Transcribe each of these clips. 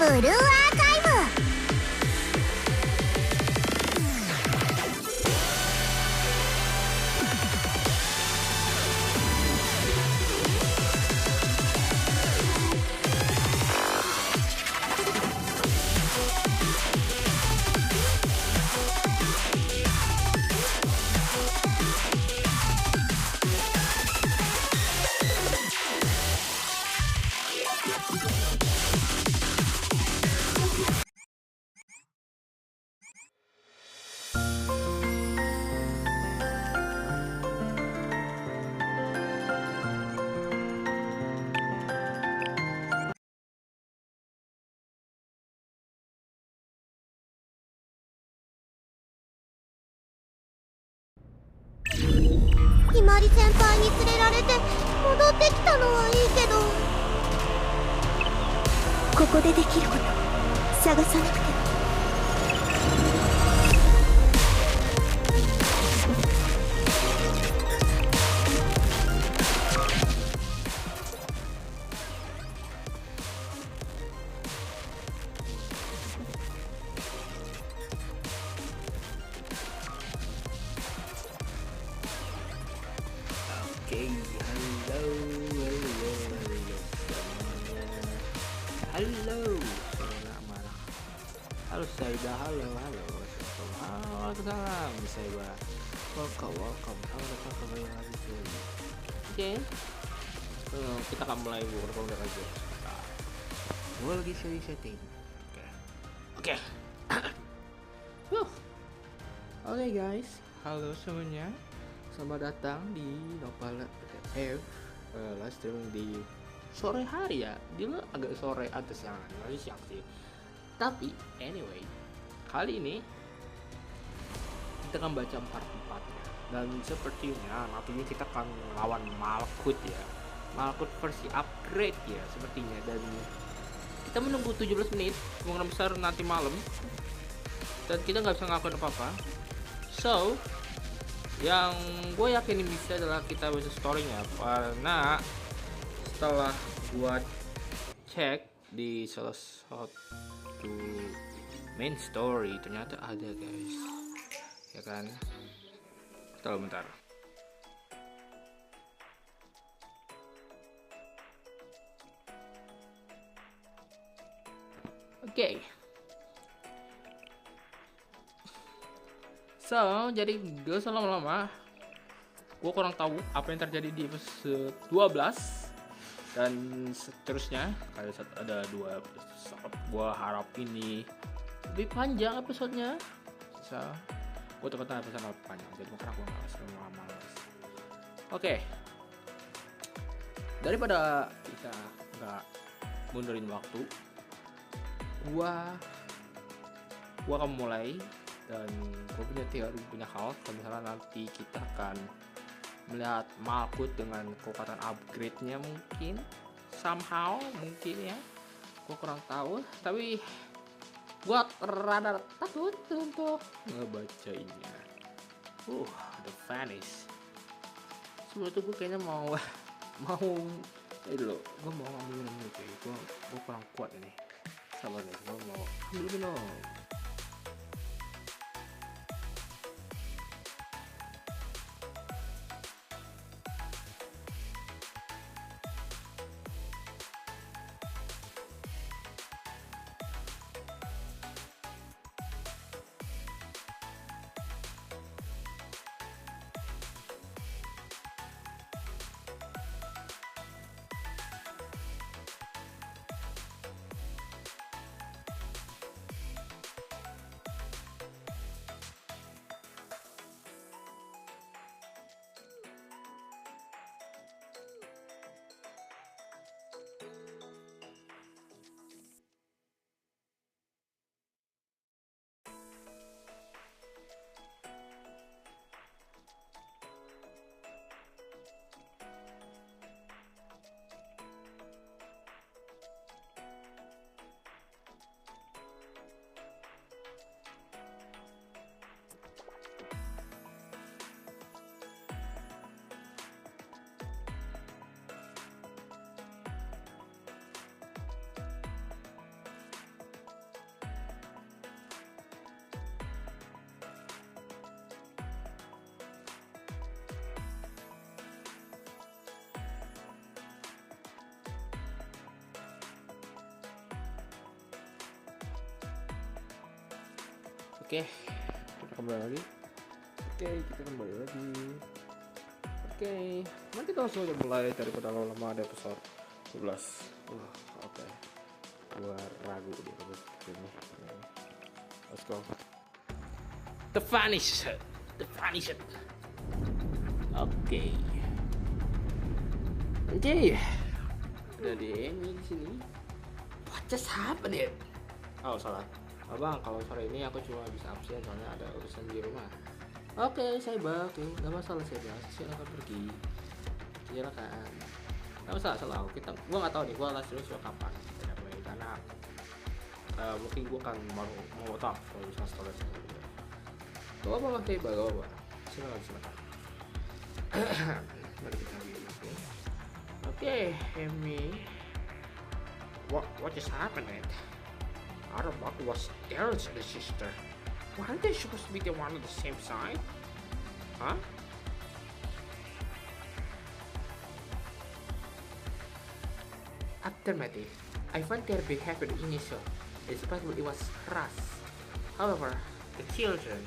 ブルーアーカイブ。ひまり先輩に連れられて戻ってきたのはいいけど、ここでできること探さなくては。Oke, halo semuanya. Halo Saida, halo salam Saida. Welcome. Halo datang kembali lagi. Oke. Kita akan mulai recording aja. Gue lagi setting. Oke. Oke guys, halo semuanya. Selamat datang di Nopal F live streaming di sore hari ya. Dia agak sore atau siang, masih siang sih. Tapi anyway, kali ini kita akan baca part-4-nya. Dan sepertinya nantinya kita akan lawan Malkuth ya. Malkuth versi upgrade ya sepertinya. Dan kita menunggu 17 menit, kemungkinan besar nanti malam. Dan kita nggak bisa ngelakuin apa-apa. So yang gue yakin bisa adalah kita bisa storynya, karena setelah gue cek di salah satu main story ternyata ada guys, ya kan. Tunggu bentar. Oke. So, jadi gak usah lama-lama. Gue kurang tahu apa yang terjadi di episode 12 dan seterusnya. Kayak ada 2 episode. Gue harap ini lebih panjang episodenya. So, gue takutnya episode lebih panjang. Jadi karena gue malas. Oke. Daripada kita nggak mundurin waktu, gue akan mulai. Dan gue punya teori, punya hal kalau misalnya nanti kita akan melihat Malkuth dengan kekuatan upgrade-nya mungkin somehow, mungkin ya, gue kurang tahu, tapi gue rada takut untuk ngebacainya. The Vanish. Sebelum itu gue kayaknya mau dulu, gue mau ambil minum dulu, gue kurang kuat ini. Sabar nih, gue mau ambil minum. Oke, kita kembali lagi. Oke, mari kita langsung aja mulai daripada lama ada episode 11. Oke. Gua ragu di episode ini. Let's go. The Vanished. Oke. Udah di Emi di sini. What just happened? Oh, salah. Abang, kalau sore ini aku cuma bisa absen soalnya ada urusan di rumah. Oke, saya bak. Oke, nggak masalah saya bak. Silakan pergi. Silakan. Nggak masalah. Gua nggak tahu nih. Gua last terus kapan. Karena mungkin gua kan mau tahu kalau bisa storage. Gak apa-apa, oke, gak apa-apa. Silakan. Mari kita lihat. Oke, Emi. What just happened? Our Malkuth was Daryl's sister. Weren't they supposed to be the one on the same side? Huh? Affirmative. I found their behavior initial. It's possible it was Ras. However, the children.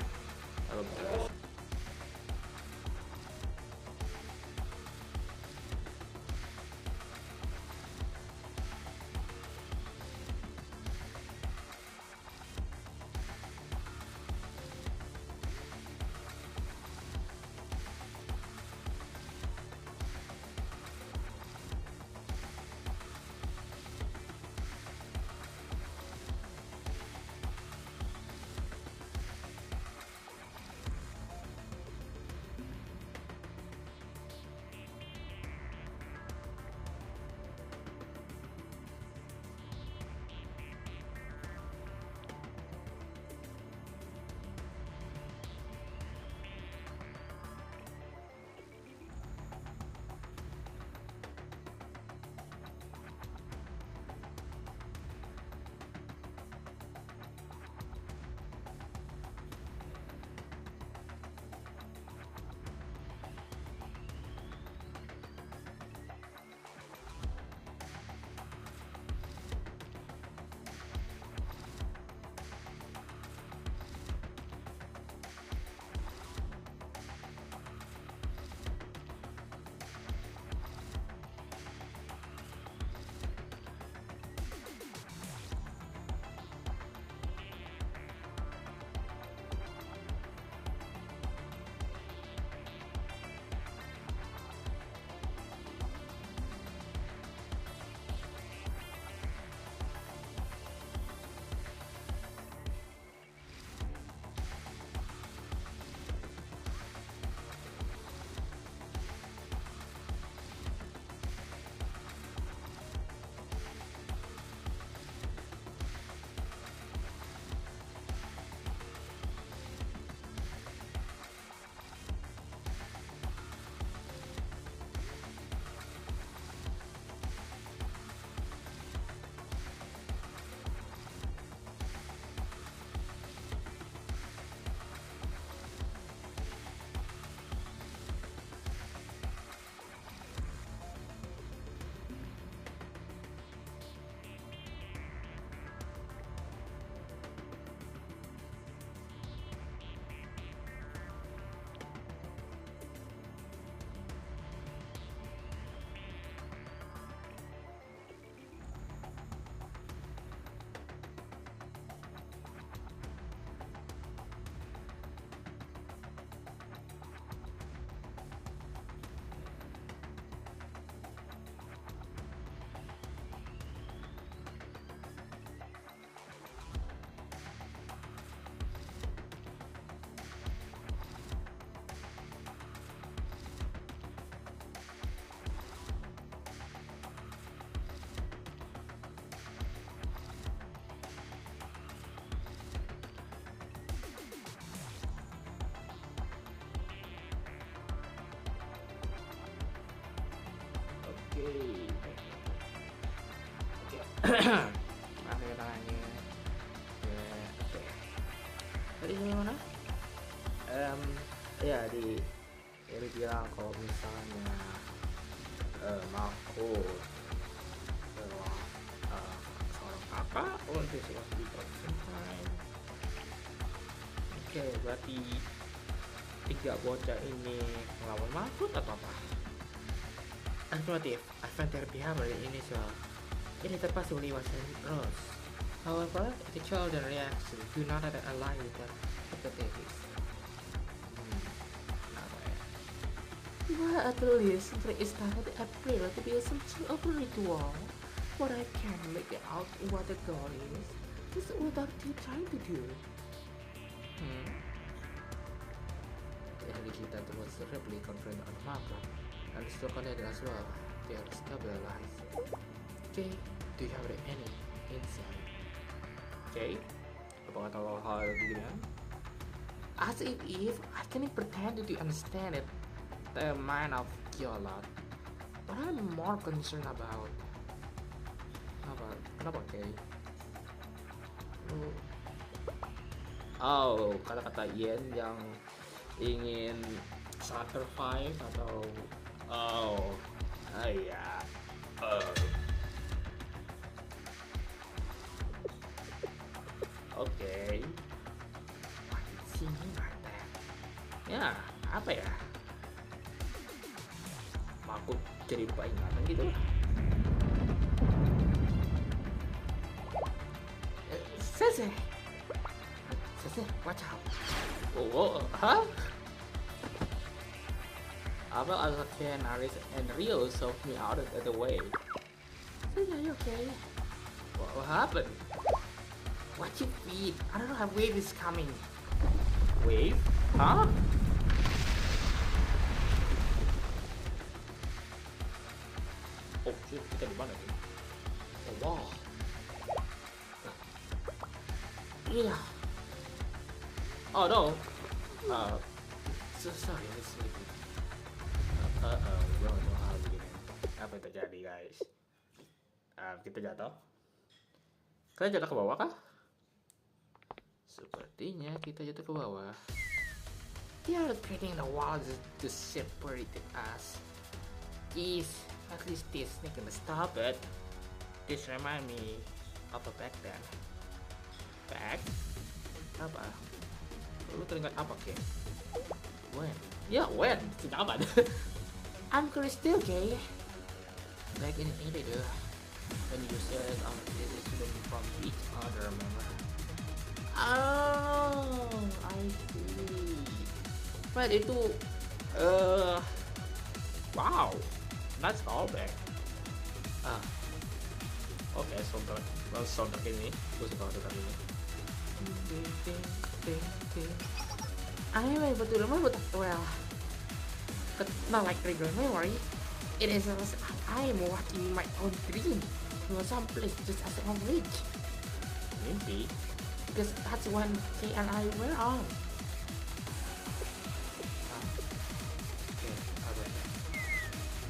Pakai tangannya. Oke. Tadi sampai mana? Ya di Eri bilang kalau misalnya Malkuth seorang kakak untuk sebuah di Oke, berarti 3 bocah ini melawan Malkuth atau apa? Affirmative. Advantage behavior initial. It is possibly was rose. However, the children reaction do not align with the hypothesis. Kenapa ya? Well, at least there is started appear to be something of a ritual. What I can make out what the goal is. This is what are they trying to do? Jadi kita terus rapidly confront on Malkuth and still connected as well. They are stabilized. Okay, do you have any insight? Okay, apakah tahu hal beginian? As if I can pretend to understand it, the mind of Giolot. But I'm more concerned about kenapa Kay? Oh, kata-kata Yen yang ingin sacrifice atau iya. Oke. Sini mata. Ya, apa ya? Malkuth jadi lupa ingatan gitu. Sese, watch out. Huh? Abel as a can and Rio shoved me out of the way. Sese, are you okay? What happened? Watch your feet. I don't know how wave is coming. Wave? Huh? Oh shit, kita di mana nih? Oh wow. Yeah. Oh no. So sorry, I was sleeping. Gue gak tahu hal begini. Apa yang terjadi guys? Kita jatuh. Kita jatuh ke bawah kah? Sepertinya kita jatuh ke bawah. They are creating the walls to separate us. Jeez, at least this thing can stop it. This remind me of a back then. Back? Apa? Lu teringat apa, Kay? When? Ya, when? Sejak kapan? I'm still Kay. Back in the day, when you said our decision from each other, remember? Oh, I see. But itu, wow, that's callback. Oke, soundtrack ini, gue suka soundtrack ini. I am able to remember that well, but not like regular memory. It is as I am watching my own dream from someplace just as I reach. Mimpi? Because that's when Kay and I were on.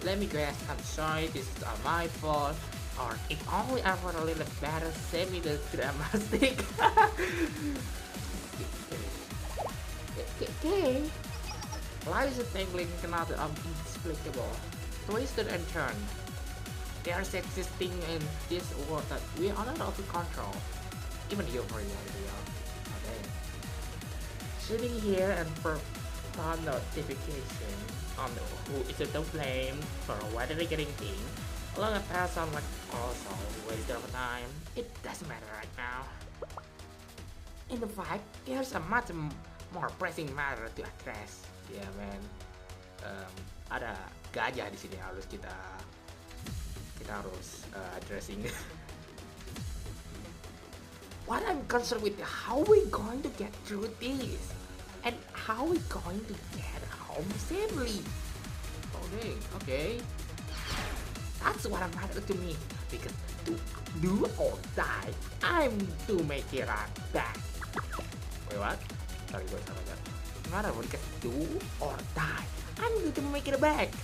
Let me guess, I'm sorry, this is my fault. Or if only I were a little better, send me the dramatic. Okay. Life is a tangling canal of inexplicable, twisted and turned. There's existing in this world that we are not able to control. Even your reality. Okay. Sitting here and for notification on who is to blame for whether they're getting thing. Long a pass on like also waste of time. It doesn't matter right now. In fact, there's a much more pressing matter to address. Yeah, man. Ada gajah di sini harus kita harus addressing. What I'm concerned with how we going to get through this and how we going to get home safely. Okay. That's what matters to me, because to do or die, I'm to make it back. Wait, what? Sorry, gue salah aja. Gimana? Because do or die, I'm going to make it back.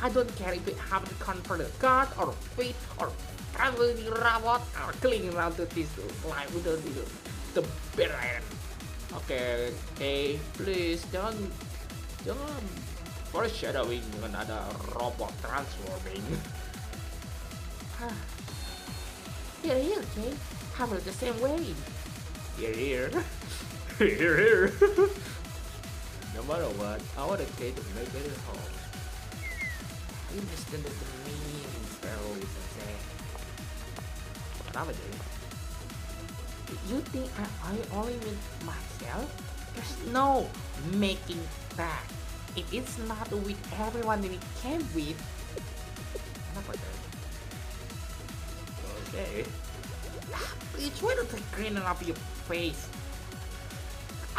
I don't care if it happens to convert the God or faith or travel the robot or clinging around to this life with the bitter end. Okay, please jangan foreshadowing dengan ada robot transforming. Here, okay? How about the same way? Here. Here. No matter what, I want a kid to make it home. I understand that the means very sensei. Kenapa jadi? You think I only mean myself? There's no making back. If it's not with everyone that we came with. Kenapa jadi? Okay. You try to take green off your face.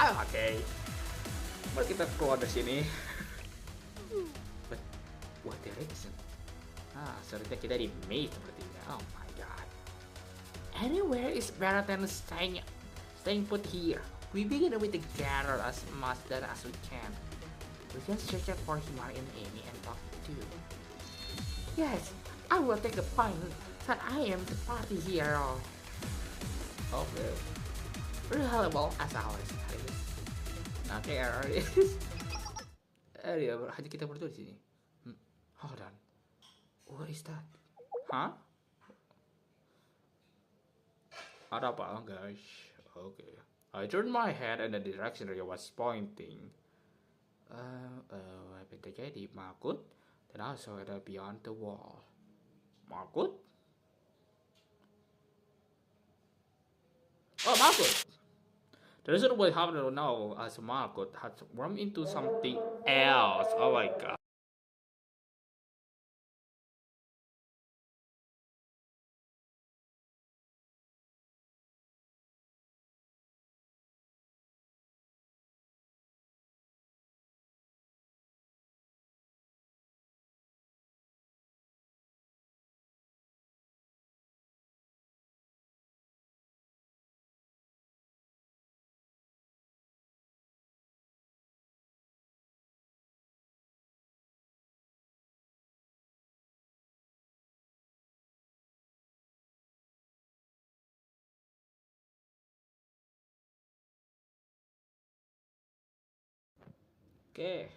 Okay. Mari kita keluar dari sini. But what direction? Sepertinya kita di maze sepertinya. Oh my god. Anywhere is better than staying put here. We begin with the gather as much that as we can. We just search for Himari and Amy and talk to. Yes, I will take the point that I am the party hero. Okay. Reliable as always. Oke, Aris. Dia hanya kita berdua di sini. Hold on. What is that? Hah? Ada apa, guys? Okay. I turned my head in the direction Rio was pointing. Apa yang terjadi? Malkuth? Then I saw it beyond the wall. Malkuth? Oh, Malkuth! The reason why how to know as Malkuth had run into something else. Oh my god. Okay.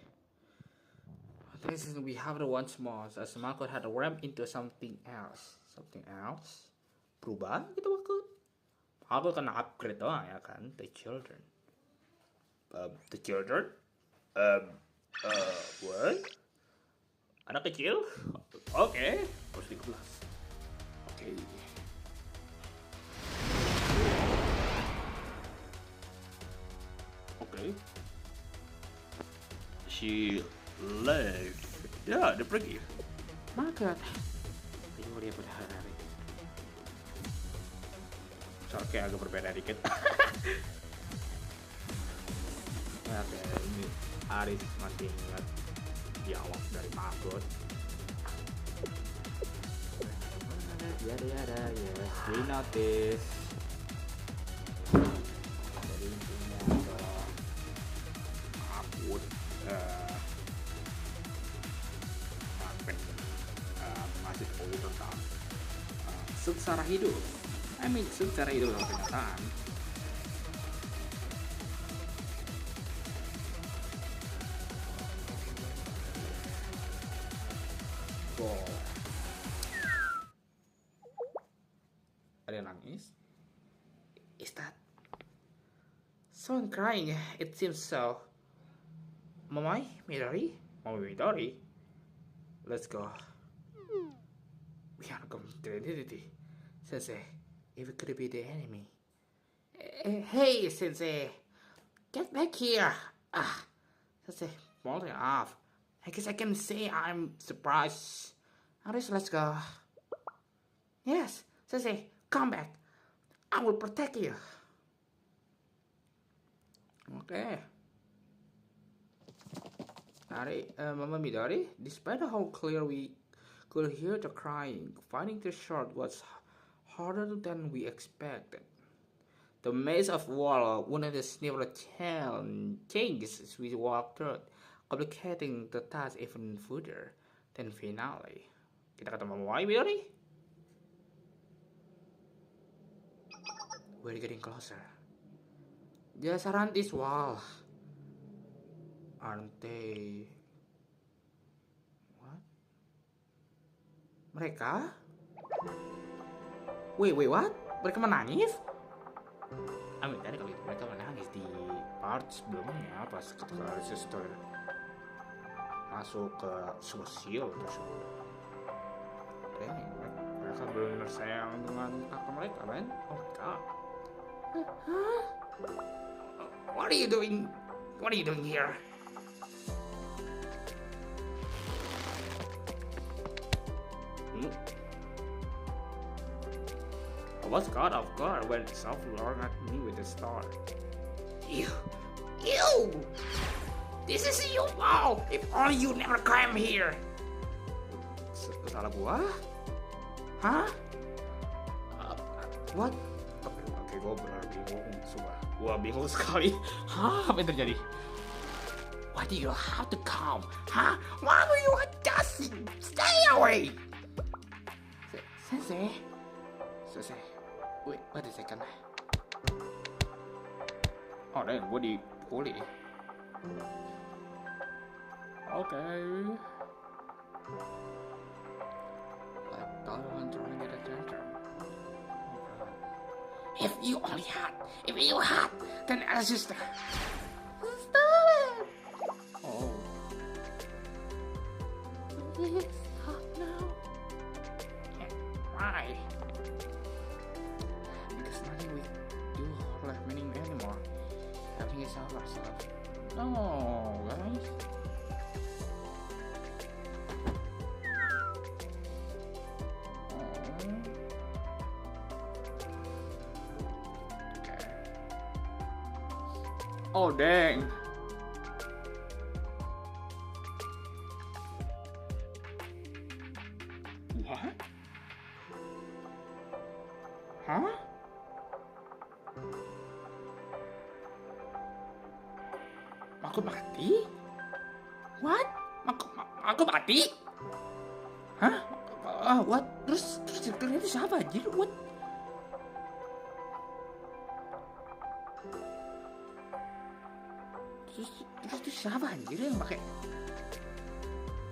This is we have the once more as Malkuth had ramp into something else. Something else? Berubah gitu Malkuth? Malkuth kena upgrade doang ya kan? The children. The children? What? Anak kecil? Oke. Terus 13. Oke. Oke. She left. Ya, dia pergi. Malkuth. Tengok dia pada hari. Oke, agak berbeda dikit. Oke, ini Aris masih ingat dialog dari Malkuth. Ada, yes, we notice. Jadi intinya Malkuth masih tahu tentang secara hidup. Secara hidup dalam kenyataan. Wow. Ada yang nangis? Is that someone crying? It seems so. Mommy Midori? Let's go. We are going to identity. Sensei, if it could be the enemy. Hey, Sensei! Get back here! Sensei, falling off. I guess I can say I'm surprised. Aris, let's go. Yes, Sensei, come back. I will protect you. Okay. Mama Midori, despite how clear we could hear the crying, finding the shot was harder than we expected. The maze of wall wanted to sniff the changes as we walked through, complicating the task even further. Then finally, kita ketemu Mama Midori. We're getting closer. Just around this wall. Aren't they? What? Mereka? Wait, what? Mereka menangis? Tadi kalau itu mereka menangis di part sebelumnya pas ketika sister masuk ke sosial tersebut. Dang, mereka benar sayang dengan kakak mereka, man. Oh my god. What are you doing? What are you doing here? I was caught off guard when Self looked at me with a star. You! This is your fault! If only you never came here! Salah gua? Hah? What? Oke, gua benar bingung. Sumpah, gua bingung sekali. Hah? Apa yang terjadi? Why do you have to come? Huh? Why will you just stay away? Sensei? Wait a second. Oh, dang, gue dipukuli. Okay. I thought I was trying to get attention. If you had, then as sister. Stop it! Oh. Please stop now. Yeah, why? Because nothing we do left meaning anymore. Everything is ourselves. No, guys. Oh dang. What? Huh? Aku mati? What? Aku mati? Hah? What? Terus ceritanya itu siapa anjir? What? Terus itu siapa anjir yang pakai?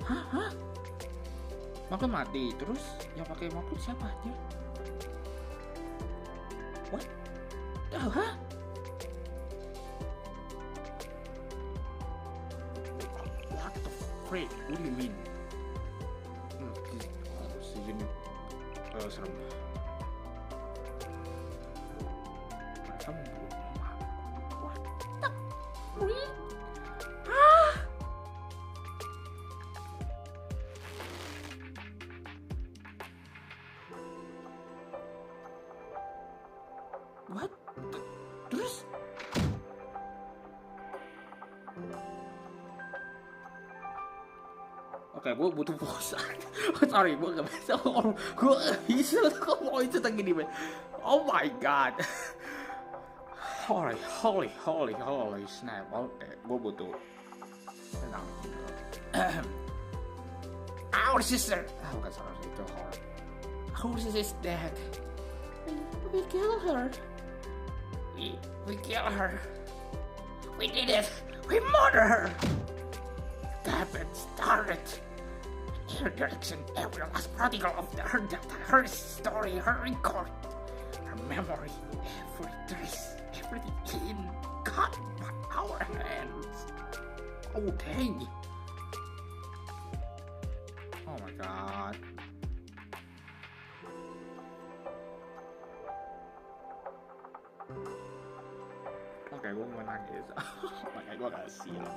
Hah? Malkuth mati, terus yang pakai Malkuth siapa anjir? What? Hah? What the freak? What do you mean? Sejini serem. Mereka membunuh Malkuth. What the freak? What? Terus? Oke, gue butuh pulsa. Sorry, gue gak bisa. Gue gak bisa. Gue mau itu gini, man. Oh my god. Holy snap. Oke, gue butuh tenang. Our sister. Bukan salah itu horror. Our sister is dead. We killed her. We killed her. We did it. We murdered her. Damn, started. Her direction, every last particle of her data, her story, her record, her memory, every trace, everything in God by our hands. Oh dang. Oh my god. Oke, gue mau nangis. Makanya gue gak siap.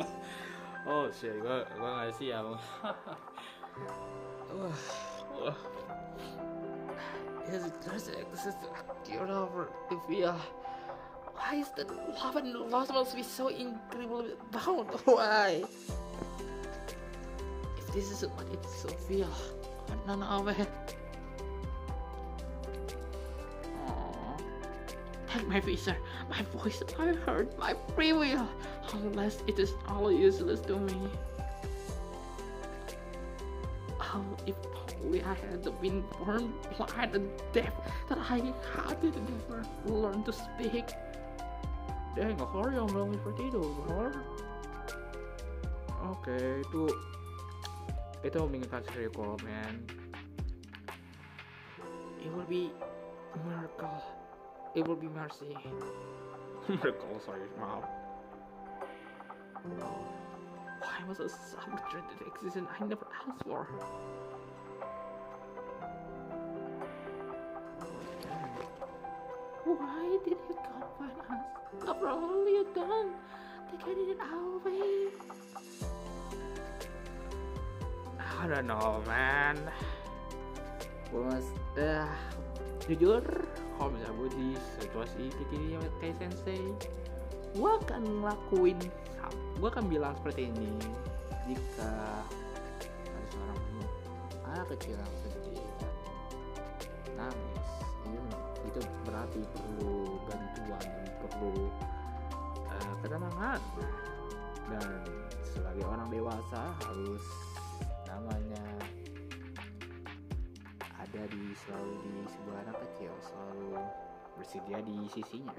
Oh shit, gue gak siap. His dress exists get over the feel. Why is that love and loss must be so incredibly bound? Why? If this is what it so feel, none of it. Take my visa, my voice, my heart, my free will, unless it is all useless to me. Oh, if only I had been born blind and deaf, that I had never learned to speak. Dang, horror yang bilang seperti itu, horror. Oke, itu mengingatkan recall, man. It will be miracle. It will be mercy. Miracle, sorry, maaf. Oh, why was a subject that existed I never asked for? Why did it confine us? After all you've done, they get it our way. I don't know, man. Bos, jujur, kalau misalnya gue di situasi kayak sensei, gue akan bilang seperti ini. Jika ada seorang anak kecil yang sedih dan nangis, itu berarti perlu bantuan dan perlu ketenangan. Dan sebagai orang dewasa harus namanya ada selalu di sebuah anak kecil, selalu bersedia di sisinya.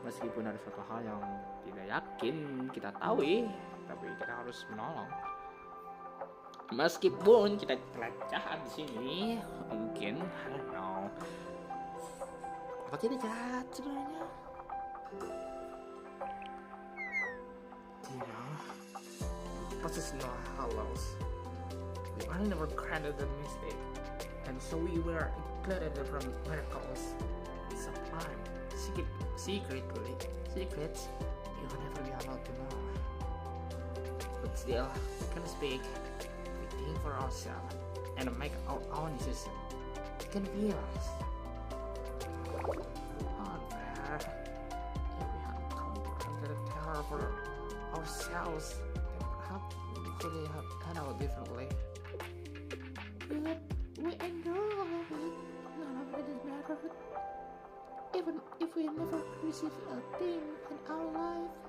Meskipun ada suatu hal yang tidak yakin kita tahu, tapi kita harus menolong. Meskipun kita terlihat jahat di sini, mungkin I don't know. Apa tidak jahat sebenarnya? You know, possess no hallows. We only never granted the mistake, and so we were included from miracles. Sublime, secrets you will never be allowed to know. But still, we can speak, we think for ourselves, and make our own decision. We can feel us. Unfair. If we had comprehended the terror for ourselves, then perhaps we could have handled differently. But we endure all of it. None of it is mattered. Even if we never received a thing in our lives,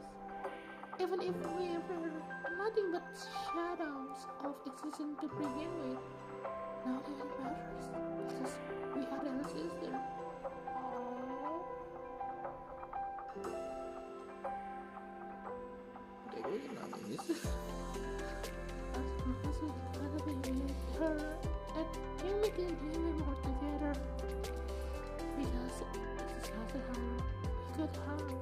even if we were nothing but shadows of existence to begin with, none of it matters because we had a sister. Udah gue nangis. As long as we gotta be with her, and we can be more together. Because this is how we could have.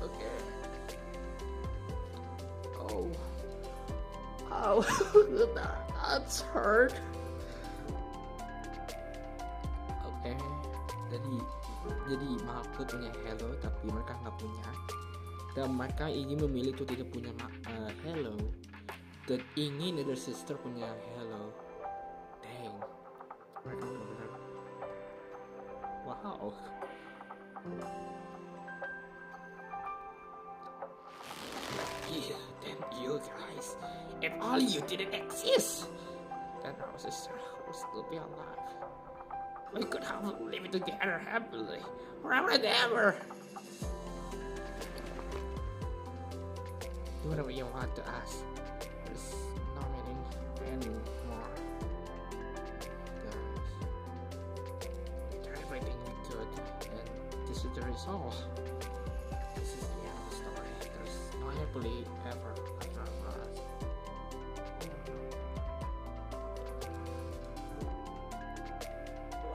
Okay. Oh, that's hurt. Oke. Jadi Malkuth punya Hello, tapi mereka nggak punya. Dan mereka ingin memilih untuk tidak punya Hello. Dan ingin other sister punya Hello. Dang, mereka benar-benar wow. Yeah, then you guys, if only you didn't exist, then our sister would still be alive. We could have lived together happily forever and ever. Do whatever you want to ask. There's no meaning anymore. Guys, we did everything we could, and this is the result. This is the end of the story. There's no happily ever after for us.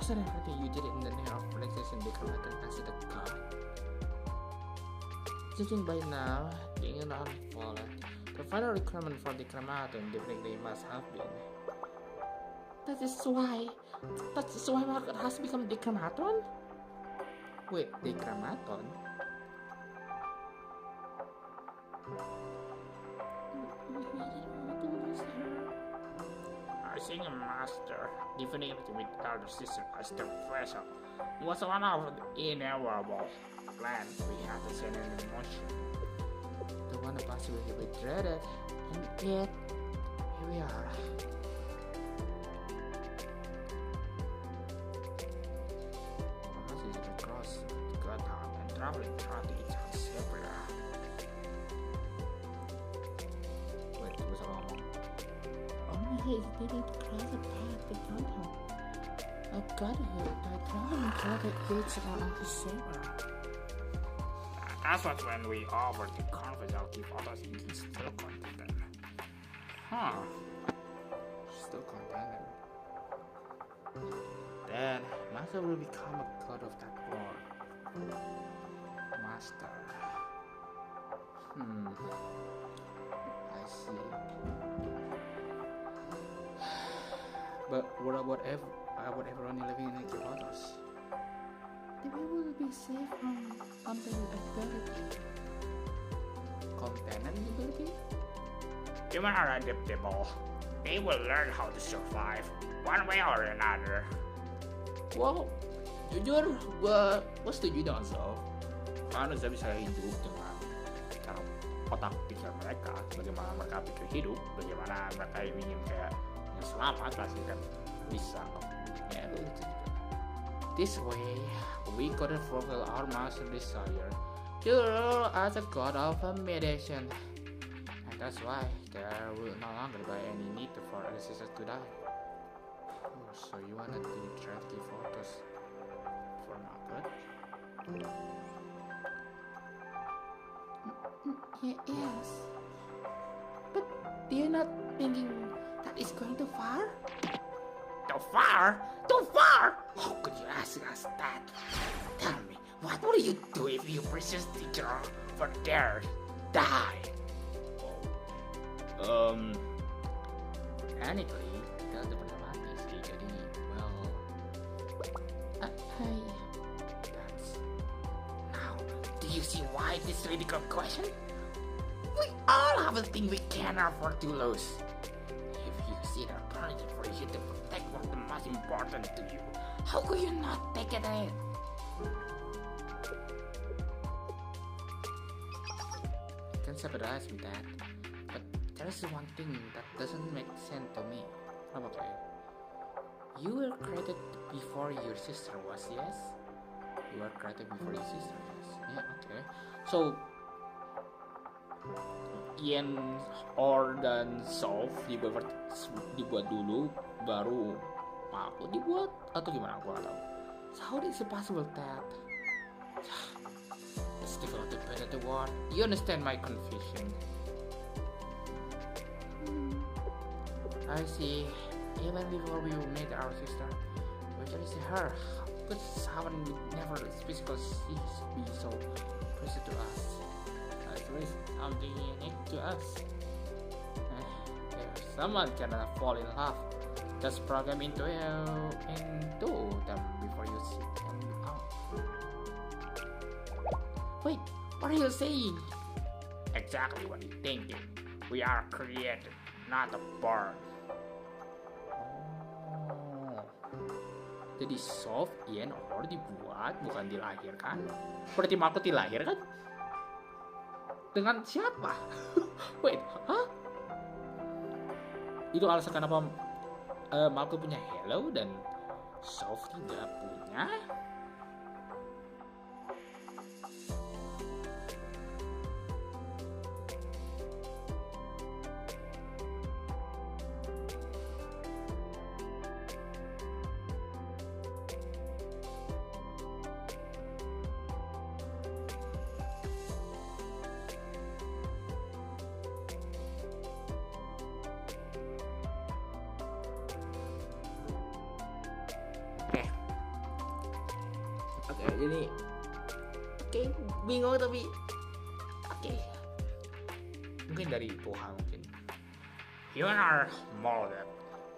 Wasn't everything you did in the name of relaxation become like an accident God? Judging by now, being an unfolded, the final requirement for the Decramatum definitely must have been. That is why Malkuth has become Decramaton? Wait, Decramaton? Our senior master, definitively with elder sister as the vessel, was one of the inevitable plans we had to send in motion. The one of us we dreaded, and yet, here we are. One of us is across the Gotham and traveling throughout the Eastern Serbia. Wait, it was all only hesitated to cross the path to Gotham. A godhood by traveling through the gates around the Serbia. That's what when we offered the conference, I'll keep others in still contented. Huh. Still contented. Then, Master will become a god of that war. master. I see. But what about everyone living in incubators? They will be safe from contaminability. Contaminability? Humans are adaptable. They will learn how to survive, one way or another. Well, jujur, gue setuju dengan Sof. Manusia bisa hidup dengan cara otak pikir mereka, bagaimana mereka pikir hidup, bagaimana mereka ingin kayak yang selamat pasti kan bisa. Ya itu juga. This way, we could fulfill our master desire to rule as a god of meditation. And that's why there will no longer be any need for ancestors to die. Oh, so you wanna do tragedy photos for Malkuth? Yes. But do you not thinking that is going too far? Too far? Too far? How could you ask us that? Tell me, what will you do if your precious teacher for there die? Technically, kita udah pernah mati sih, jadi, well, That's... Now, do you see why this ridiculous question? We all have a thing we can't afford to lose. If you see an opportunity for you to protect what's the most important to you, how could you not take it in? you can sympathize with that. But there's one thing that doesn't make sense to me. Apa kayak? You were created before your sister was, yes? You were created before your sister, yes? Yeah, okay. So, Ian, Or, dan Sof dibuat dulu, baru Malkuth dibuat, atau gimana? Gua gak tau. So how is it possible that? It's difficult to put into word. You understand my confusion? I see. Even before we met our sister, we can see her. But someone would never physically be so precious to us. At least something unique to us. If someone cannot fall in love, just program into them before you see them out. Wait, what are you saying? Exactly what you're thinking. We are created, not born. Jadi Sof, Ian, Or dibuat, bukan dilahirkan. Berarti Malkuth dilahirkan? Dengan siapa? Wait, hah? Itu alasan kenapa Malkuth punya Hello dan Sof tidak punya? Oke, jadi bingung tapi mungkin dari Tuhan mungkin. Humans are molded.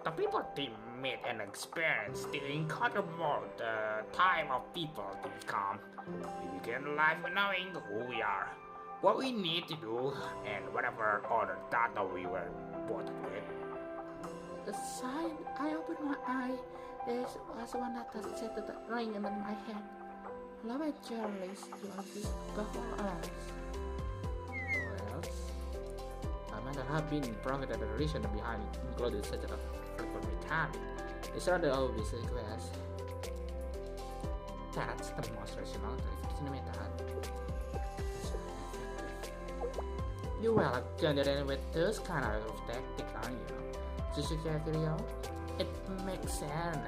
The people they meet and experience, they encounter more the time of people to become. We begin life knowing who we are, what we need to do, and whatever other data we were born with. The sign I opened my eye, there was one that said that ring in my head. Love and journalist, you exist above all else. Or else, I might have been provided the reason behind it, included such a frequent mechanic. It's rather obvious request. That's the most rational definition method. You will generate with this kind of tactic, aren't you? To secure video, it makes sense.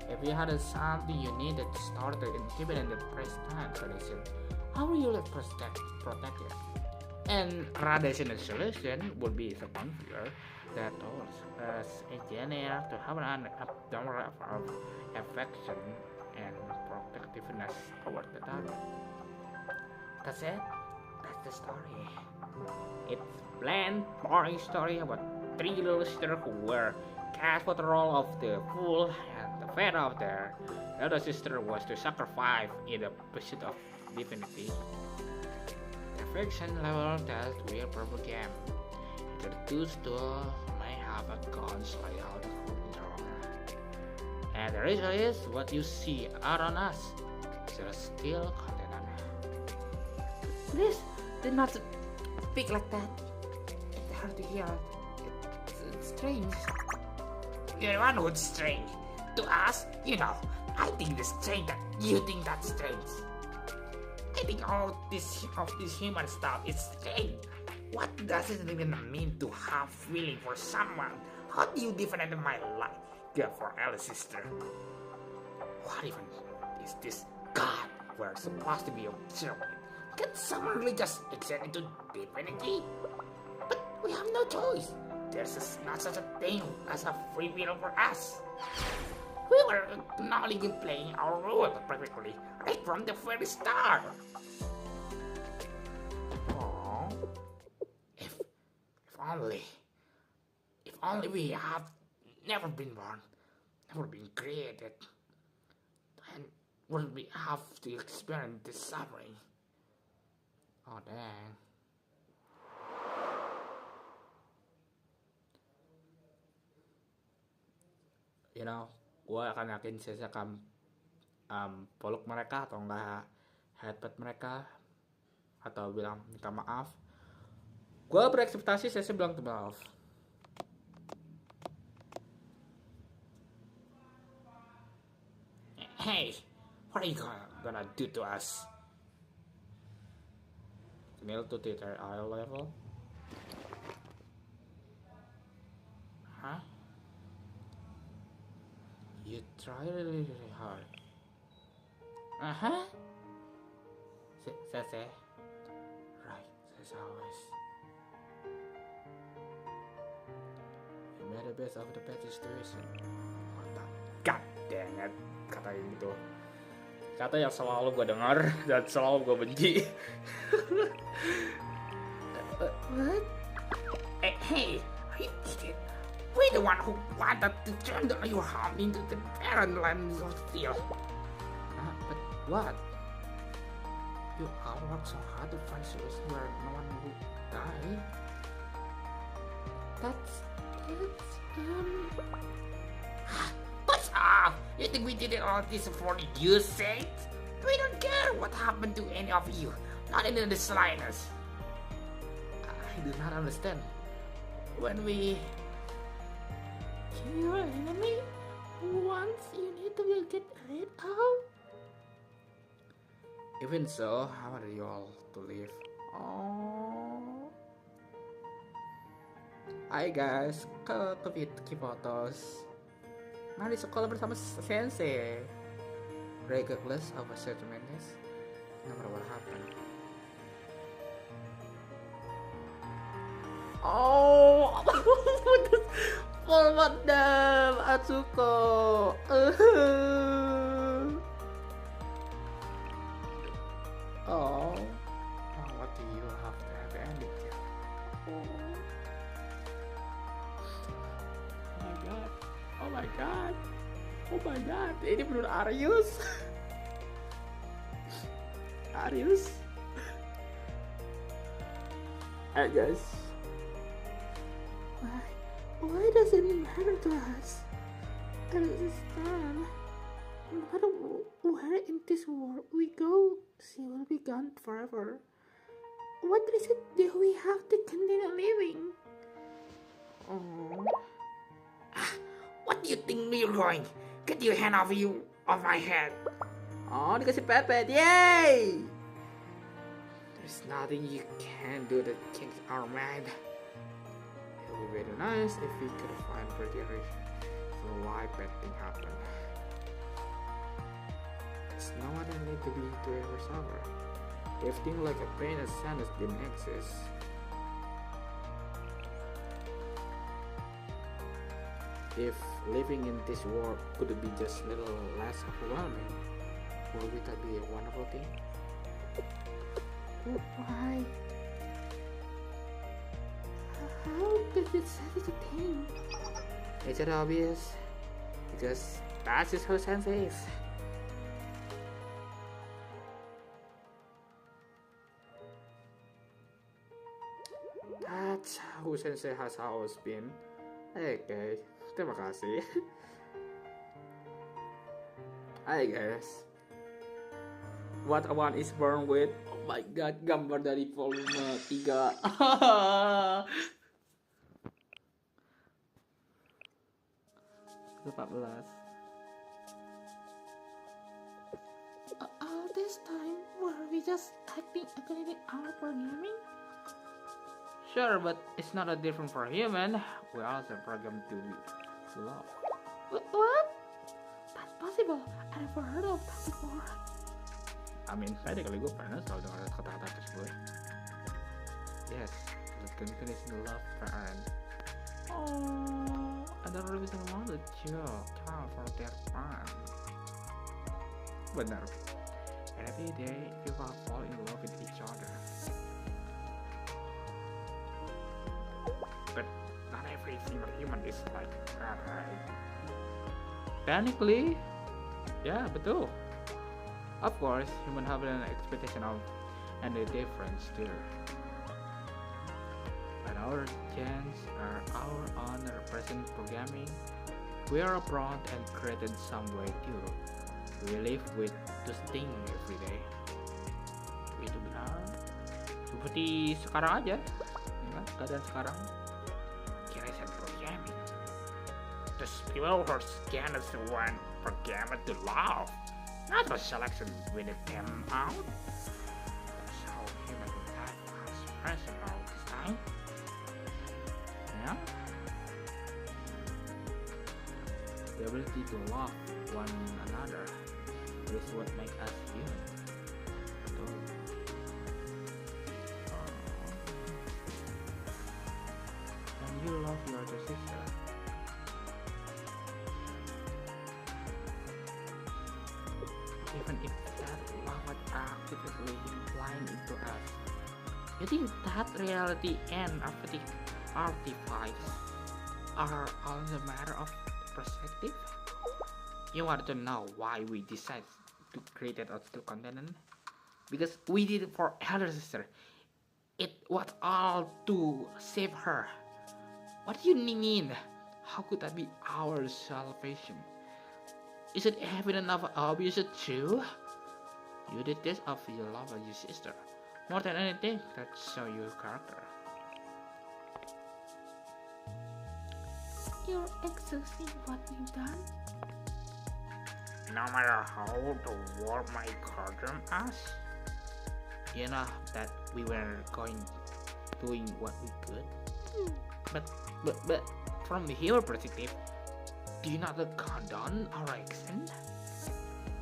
If you had something you needed to start and keep it in the press-time condition, how will you protect it? And radiation solution would be the configure that tools as engineer to have an abnormal of affection and protectiveness toward the target. That's it. That's the story. It's bland, boring story about three little sisters who were cast for the role of the fool, and the fate of their elder sister was to sacrifice in the pursuit of divinity. The friction level dealt with purple game. The two stools may have gone slightly out of control. And the result is what you see around us. They're still contained. Please, do not speak like that. It's hard to hear. It's strange. You're the one who's strange. To us, I think it's strange that you think that's strange. I think all this human stuff is strange. What does it even mean to have feeling for someone? How do you define my life? Girl for elder sister. What even is this God we're supposed to be observing? Can someone really just extend into divinity? But we have no choice. There's not such a thing as a free will for us. We were acknowledging playing our role perfectly right from the very start. Oh, if only we have never been born, never been created, then would we have to experience this suffering? Oh dang. Gue akan yakin saya akan peluk mereka atau enggak headbutt mereka atau bilang minta maaf. Gue berekspektasi saya bilang minta maaf. Hey, what are you gonna do to us? Nail to the eye level? Huh? You try really hard. Say. Right, as always. You made the best of the bad situation. What the god dang it. Kata yang gitu. Kata yang selalu gue dengar dan selalu gue benci. What? Hey, are you idiot? We're the one who wanted to turn your home into the barren lands of steel. But what? You all worked so hard to find solutions where no one would die. That's What's up? You think we did all this for your sake? We don't care what happened to any of you. Not even the slightest. I do not understand. When we your enemy once you need to get rid of. Even so, I want you all to live. Oh. Hai guys, ke fotos. Mari sekolah bersama sensei. Regardless of a certain madness, no matter what happened. Oh, forward them, Atsuko. Oh, what do you have to have ended here? Oh my god, ini bener Arius. Hey guys. Why does it matter to us? I don't understand. No matter where in this world we go, she will be gone forever. What reason do we have to continue living? Oh. What do you think you're going? Get your hand off my head. Oh, dikasih pepet, yay! There's nothing you can do that change our mind. It would be very nice if we could find pretty rich for why bad thing happened. There's no one that need to be to ever suffer. If things like a pain and sadness didn't exist, if living in this world could be just a little less overwhelming, would that be a wonderful thing? Why? How could you say such a thing? It's just obvious. Because that's just how Sensei is. That's how Sensei has always been. Oke, terima kasih. Hai guys. What one is born with. Oh my god, gambar dari volume 3. 14. All this time, were we just acting according to our programming? Sure, but it's not a different for human. We also programmed to love. What? That's possible. I never heard of that before. I mean, medically gue pernah selalu dengar kata-kata tersebut. Yes, let's continue in love parent. Oh, I don't really want the joke. Time for their fun. Benar. And every day, people fall in love with each other. But not every single human is like that, right? Technically, yeah, betul. Of course, human have an expectation of and a difference too. But our genes are our own present programming. We are born and created some way too. We live with those things every day. Itu benar. Seperti sekarang aja, ya kan? Keadaan sekarang. Creation programming. The people who scan is the one programmed to love, not the selection with them out. That's how human life has personal design. Yeah? The ability to love one another is what makes us human. Betul. And you love your other sister. Even if that love was actively implying into us, you think that reality and artifacts are all a matter of perspective? You want to know why we decided to create that two content? Because we did it for elder sister. It was all to save her. What do you mean? How could that be our salvation? Is it evident of obvious too? You did this of your love of your sister. More than anything, that show your character. You're exhausting what we've done. No matter how the world might condemn us, You know that we were doing what we could. But from the hero perspective, do you not condone our action?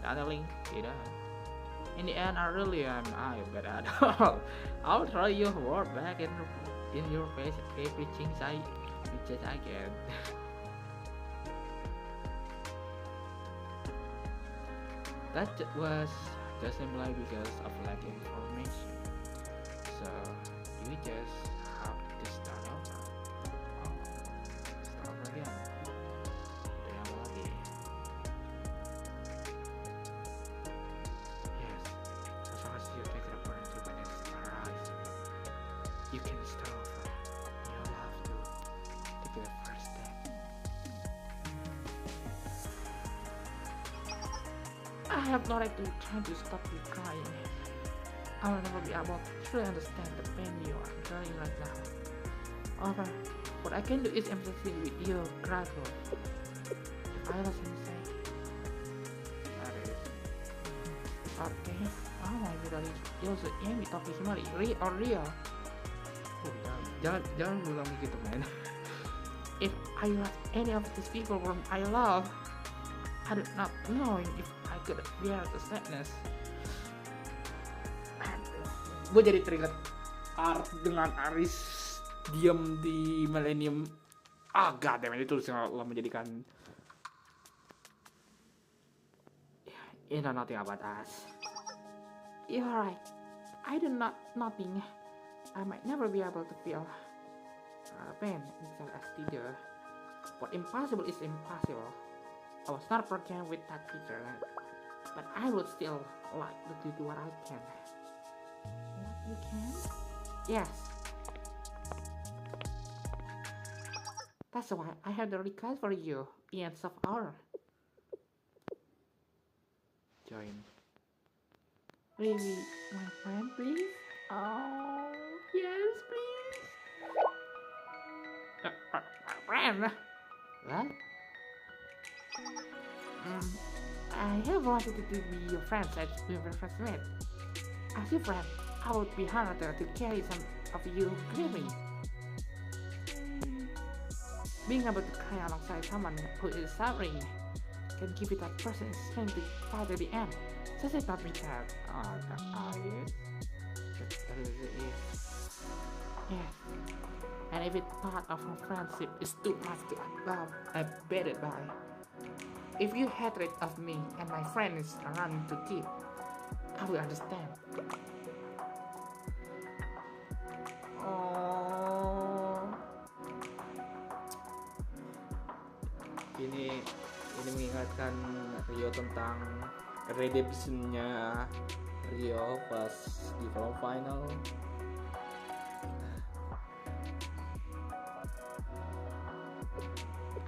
Darling, you don't. In the end, I really am but at all. I'll throw your word back in your face every chance I get. That was just simply because of lack of information. So you just have to start over. Start over again. Yang lagi. Yes, as long as you take it apart and when it's arise, you can start over. You'll have to take the first step. I have no right to try to stop you crying. I will never be able to truly understand the pain you are enduring right now. However, what I can do is empathy with your cry for. If I was insane, that is. Okay, oh my god, also Amy talking somebody real or real. Jangan bilang begitu, man. If I lost any of these people whom I love, I did not knowing if I could bear the sadness. Gue jadi teringat Art dengan Aris diam di Millennium. God damn it, itu lo menjadikan you know nothing about us. You're right. I do not nothing. I might never be able to feel pain exactly as Peter. What impossible is impossible. I was not programmed with that feature, but I would still like to do what I can. What you can? Yes. That's why I have the request for you, Ian of Hour. Join. Really, my friend, please? Oh, yes, please. Friend. What? I have wanted to be your friend since we were classmates. As your friend, I would be honored to carry some of you with me. Being able to cry alongside someone who is suffering can give you that person strength to fight to the end. Does it not mean that? Yes. Yes. And if it's part of our friendship is too much to abide by. If your hatred of me and my friend is running too deep, I will understand. Oh. Ini mengingatkan Rio tentang redemptionnya Rio pas di final.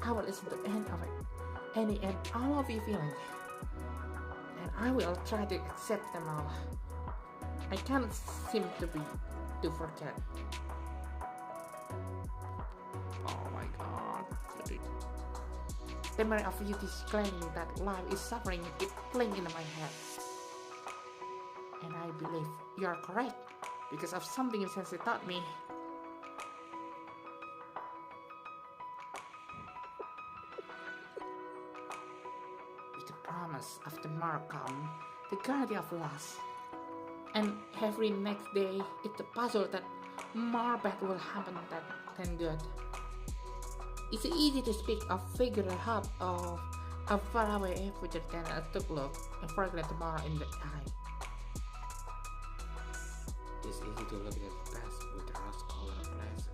I will listen to the end of it, any and all of your feelings, and I will try to accept them all. I cannot seem to forget. Oh my god. The memory of you disclaiming that life is suffering is playing in my head, and I believe you are correct because of something you since taught me. Promise of tomorrow come, the guarantee of loss, and every next day it's a puzzle that more bad will happen than good. It's easy to speak of figure out of a faraway future than a took look and forget tomorrow in the eye. It's easy to look at the past with rose-colored glasses,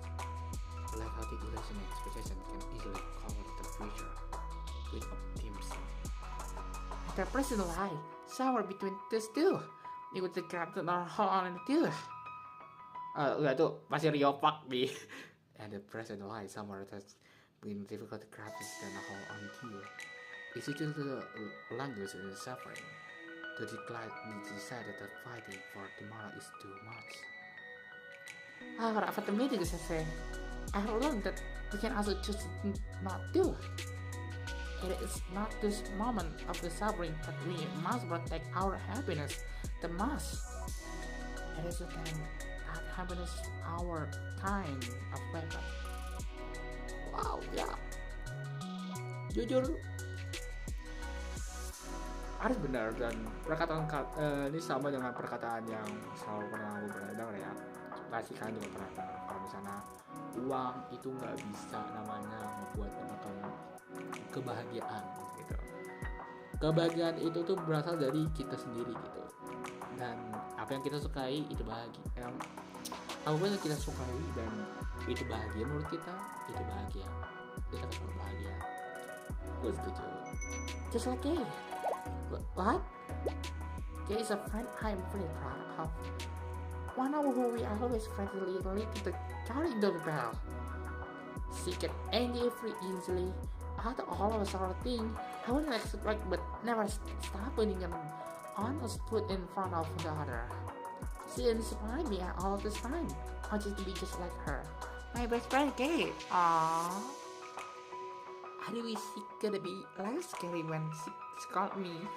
like how the illusion and expectation can easily cover the future with optimism. The present lie somewhere between those two. It would grab the hole on the two. Enggak tuh masih Rio Park di. And the present lie somewhere that's been difficult to grasp than a hole on two. It's equal to the language and suffering. To decide that fighting for tomorrow is too much. However, after the meeting sensei, I have learned that we can also choose not to. It is not this moment of the suffering that we must protect our happiness the most. It is then that happiness is our kind of weapon. Wow, ya. Jujur harus benar, dan perkataan ini sama dengan perkataan yang selalu pernah aku pernah dengar ya. Pasti kalian juga pernah dengar kalau misalnya uang itu nggak bisa namanya membuat teman-teman kebahagiaan gitu. Kebahagiaan itu tuh berasal dari kita sendiri gitu, dan apa yang kita sukai itu bahagia. Apapun yang kita sukai dan itu bahagia menurut kita, itu bahagia. Kita akan selalu bahagia. Gue setuju. Just like Kay. What? Kay is a friend I'm very proud of. One of whom we always friendly related to carry the bell. She get angry very easily. After all of sort of thing, I wouldn't expect but never stop putting an honest foot in front of the other. She inspired me all this time. I just to be just like her. My best friend Kay. Aww. I wish she could be less scary when she called me.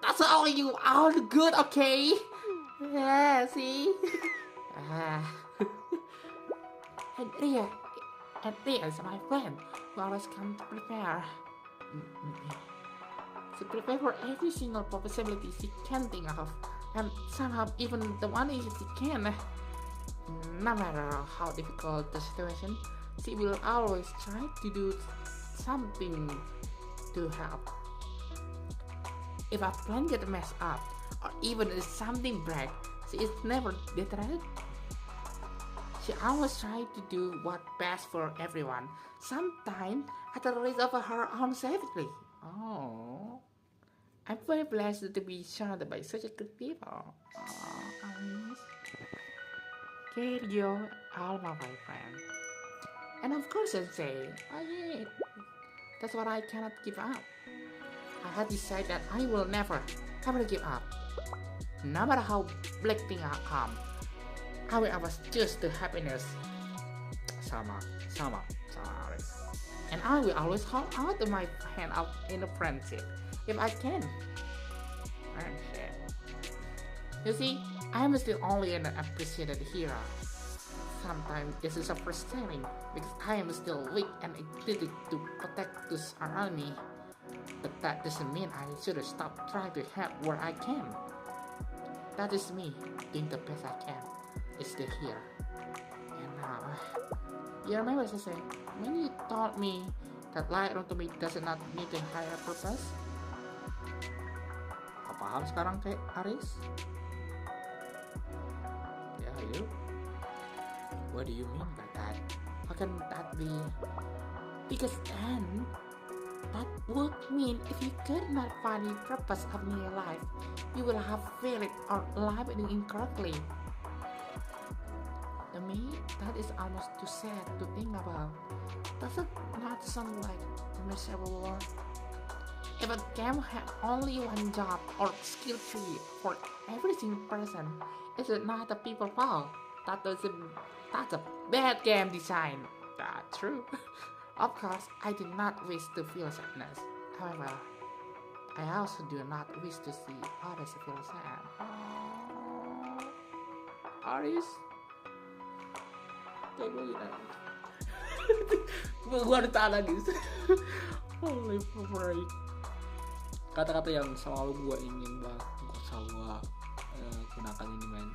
That's all you all good, okay? Yeah, see? And Ria is my friend who always come to prepare. She prepare for every single possibility she can think of, and somehow even the one she can. No matter how difficult the situation, she will always try to do something to help. If a plan get messed up, or even if something breaks, she is never deterred. She always tries to do what's best for everyone, sometimes at the risk of her own safety. Oh, I'm very blessed to be surrounded by such a good people. Oh, Alice. Okay, you're all my friend. And of course I say, oh yeah, that's what I cannot give up. I had decided that I will never, ever give up. No matter how black things come, I will always choose the happiness. Sama, Aris. And I will always hold out my hand up in a friendship, if I can. Friendship. You see, I am still only an appreciated hero. Sometimes this is a frustrating because I am still weak and addicted to protect this around me. But that doesn't mean I should stop trying to help where I can. That is me doing the best I can. It's still here. And now, you remember I said when you told me that light to me does not need a higher purpose? Paham sekarang kayak Aris? Yeah, you? What do you mean by that? How can that be? Because then, that would mean if you could not find the purpose of your life, you will have failed or lived incorrectly. To me, that is almost too sad to think about. Does it not sound like a miserable world? If a game had only one job or skill tree for every single person, is it not the people's fault? That's a bad game design. That's true. Of course, I do not wish to feel sadness. However, I also do not wish to see others feel sad. Aris, kayak gue gitu. Gue ada tahan lagi. Holy freak. Kata-kata yang selalu gue ingin banget gue gunakan ini, men.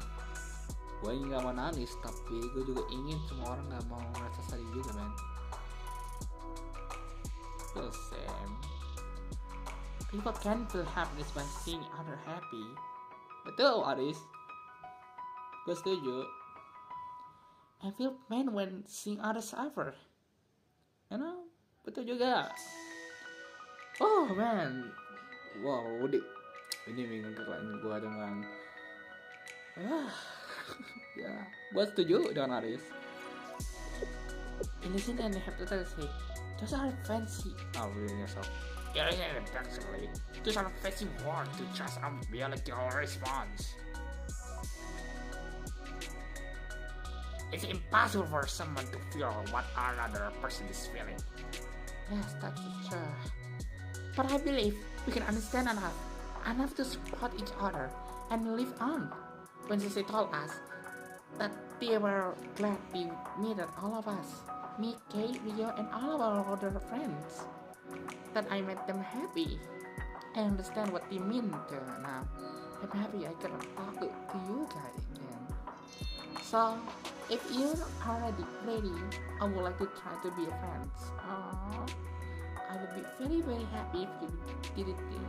Gue ingin gak mau nangis, tapi gue juga ingin semua orang gak mau merasa sedih juga, men. Feel same. People can feel happiness by seeing other happy. Betul, Aris. Gue setuju. I feel pain when seeing others suffer. You know? Betul juga. Oh, man. Wow, ini minggu keren gue dengan ya, gue setuju dengan Aris. Innocent and hypothetically, those are fancy. Oh, really yourself. Yeah, actually, those are fancy words to just a biological response. It's impossible for someone to feel what another person is feeling. Yes, that's true. But I believe we can understand enough to support each other and live on. When they told us that they were glad they needed all of us, me, Kate, Rio, and all of our other friends, that I made them happy. I understand what they mean now. I'm happy I can talk to you guys again. So, if you're already ready, I would like to try to be friends. I would be very, very happy if you did it too.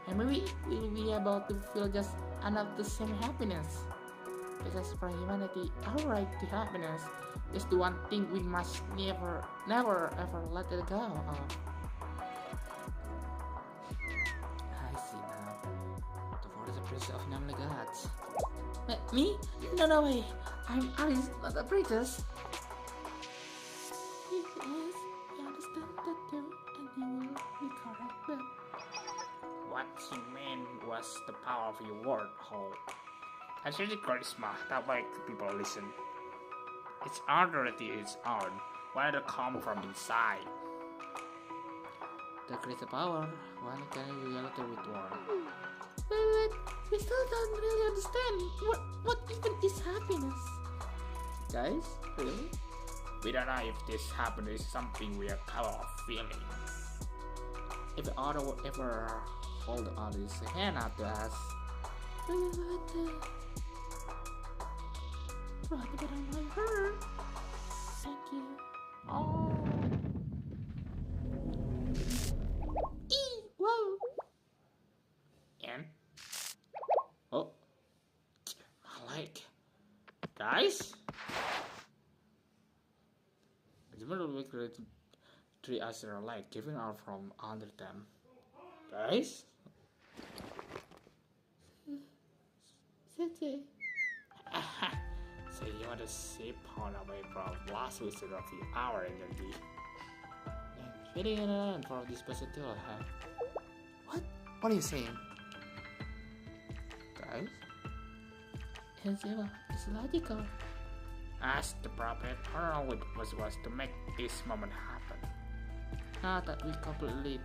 And maybe we'll be able to feel just enough the same happiness. Because for humanity, our right to happiness is the one thing we must never ever let it go of. I see now. The world is a princess of namely gods. Me? No way. I'm Alice, not a princess. Yes, I understand that too, and you will be correct, but What he meant was the power of your word hold. And the charisma that makes people listen. Its authority is own, when it comes from inside. the greater power, one can reality with one. But we still don't really understand what even is happiness. Guys, really? We don't know if this happiness is something we are capable of feeling. If the other would ever hold out his hand out to us, but on my heart. Thank you. Oh. Wow. And The middle will create 3 astral light giving out from under them. Guys? City. So you want to save pound away from last visit of our energy. And feeding an end for this versatile, huh? What are you saying? Guys? It's logical. As the prophet, our only purpose was to make this moment happen. Now that we complete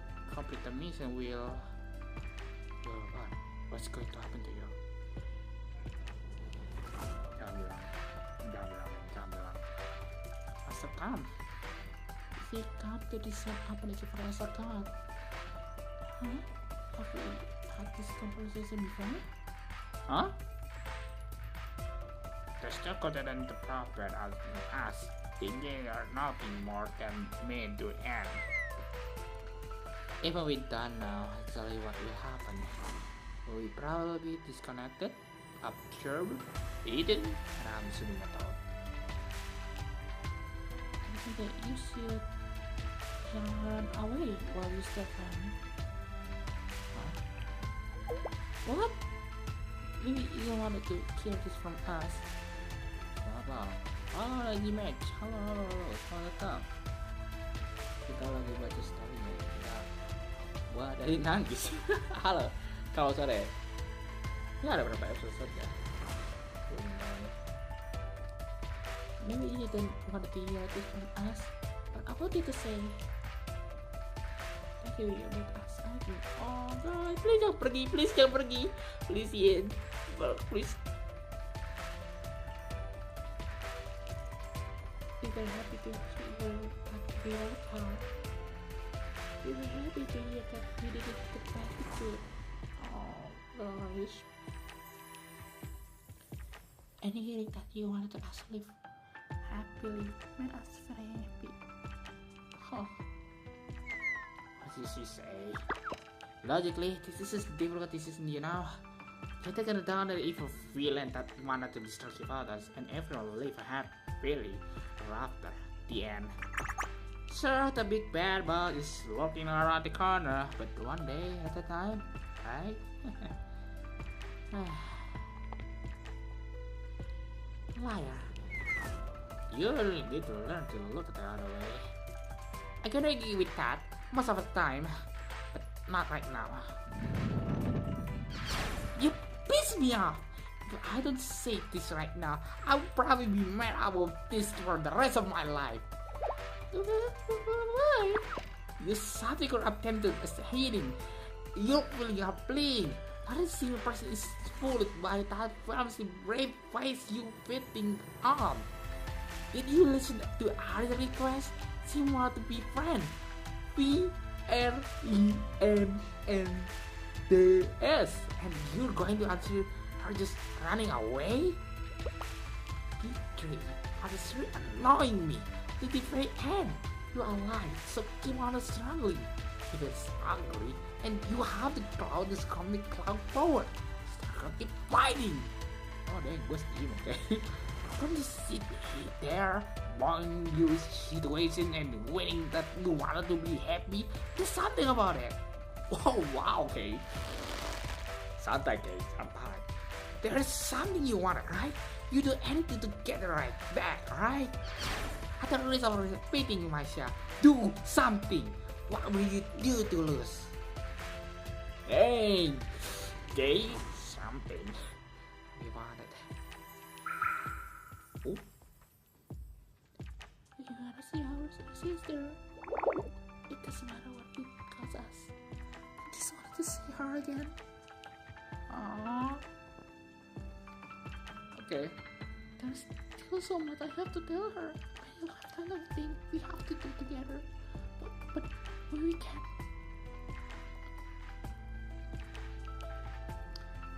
the mission, we'll what? What's going to happen to you? Jangan bilang. Rasakan. We come to decide apa yang kita rasakan. Huh? Have we had this conversation before? Huh? The struggle than the prophet asking us, thinking are nothing more than mean to end. Even we don't know exactly what will happen, we probably be disconnected, absorbed, eaten, and I'm assuming at all. I think that you should run away while you still can. Huh? What? Maybe you wanted to hear this from us. Apa? Halo lagi match. Halo, selamat datang. Kita lagi baca story-nya. Ya. Gua dari nangis. Halo, kalau sore. Ini ada berapa episode ya? Maybe you didn't want to hear this from us, but I wanted to say thank you with us. Thank you. Oh guys, please jangan pergi. Please Ian. Please. We were happy to hear that we were apart. We were happy to hear that we didn't get back to it. Oh guys. And hearing that you wanted us to live happily made us very happy. Oh. What did she say? Logically, this is difficult decision, you know. They taken down the evil villain that wanted to destroy others, and everyone will live happily after the end. Sure, the big bad boss is lurking around the corner, but one day at a time, right? Liar. You really need to learn to look the other way. I can agree with that most of the time, but not right now. You piss me off! If I don't say this right now, I'll probably be mad about this for the rest of my life. Why? You something or attempted as hating. You're feeling are playing. Not a single person is fooled by that fancy brave face you fitting on. Did you listen to our request? She want to be friend. Friends. And you're going to answer her just running away? You three are just really annoying me. To the very end, you are alive, so keep on struggling. If it's hungry, and you have the cloud is coming cloud forward. Start keep fighting. Oh dang, gue setuju, okay? Don't just sit there, blowing your situation and waiting that you wanted to be happy. Do something about it. Oh wow, okay. Santai guys, santai. There's something you want, right? You do anything to get it right back, right? At the risk of repeating myself, do something. What will you do to lose? Hey, okay, something. We wanted. Oh. You gotta see our sister. It doesn't matter what it costs us. I just wanted to see her again. Aww. Okay. There's still so much I have to tell her. I have done everything we have to do together. But we can't.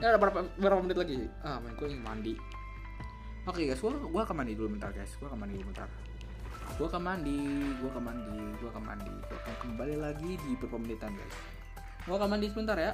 Ya ada berapa menit lagi? Men, gue ingin mandi. Oke guys, gue akan mandi dulu bentar guys. Gue akan kembali lagi di beberapa menitan guys. Gue akan mandi sebentar ya.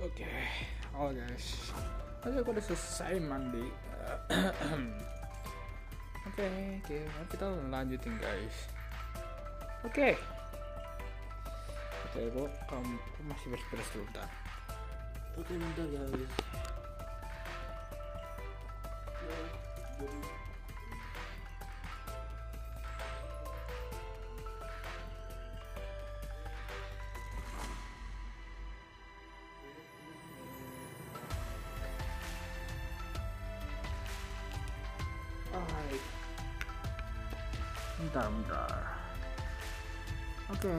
Oke, oh guys, tadi aku udah selesai mandi. Oke, kita lanjutin guys. Oke, kamu masih beres-beres dulu bentar. Oke, bentar guys. Alright. Bentar. Oke.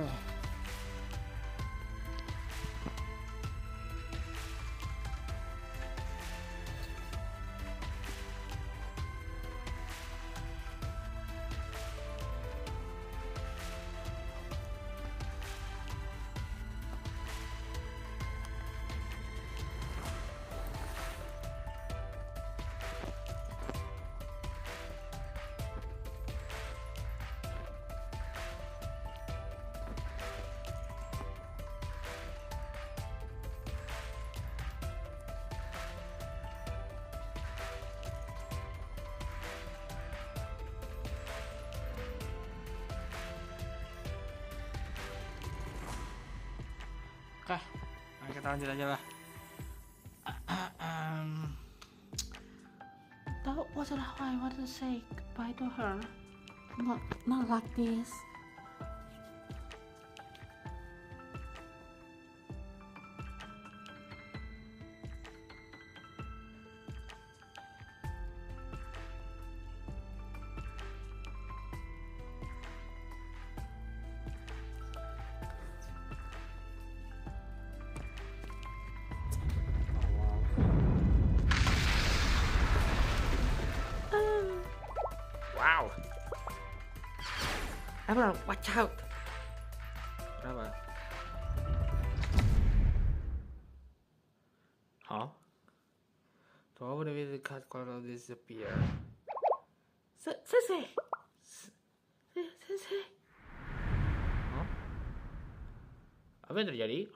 Oke, kita lanjut aja lah. That wasn't how I wanted to say goodbye to her. Not like this. Wow. Emerald, watch out. Kenapa? Huh? So how would the cut color disappear? Sensei. Sensei. Huh? Apa yang terjadi?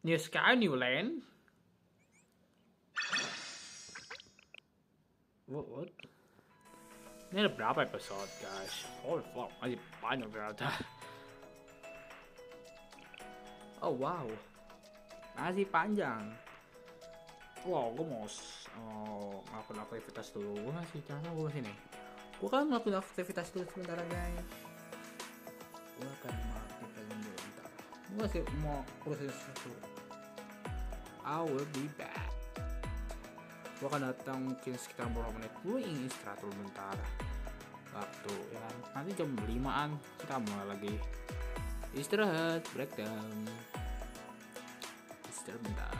New sky, new land. What? Ini ada berapa episode guys? Holy fuck, masih banyak ternyata. Oh wow, masih panjang. Wow, gue mau ngelakuin aktivitas dulu. Gue masih jangan gue sini. Gue kan ngelakuin aktivitas dulu sebentar guys. Gue akan mengaktifkan dulu bentar. Gue masih mau proses sesuatu. I will be back. Gue akan datang mungkin sekitar beberapa menit. Gue ingin istirahat dulu bentar waktu ya kan. Nanti jam 5-an kita mulai lagi istirahat, breakdown. Istirahat bentar.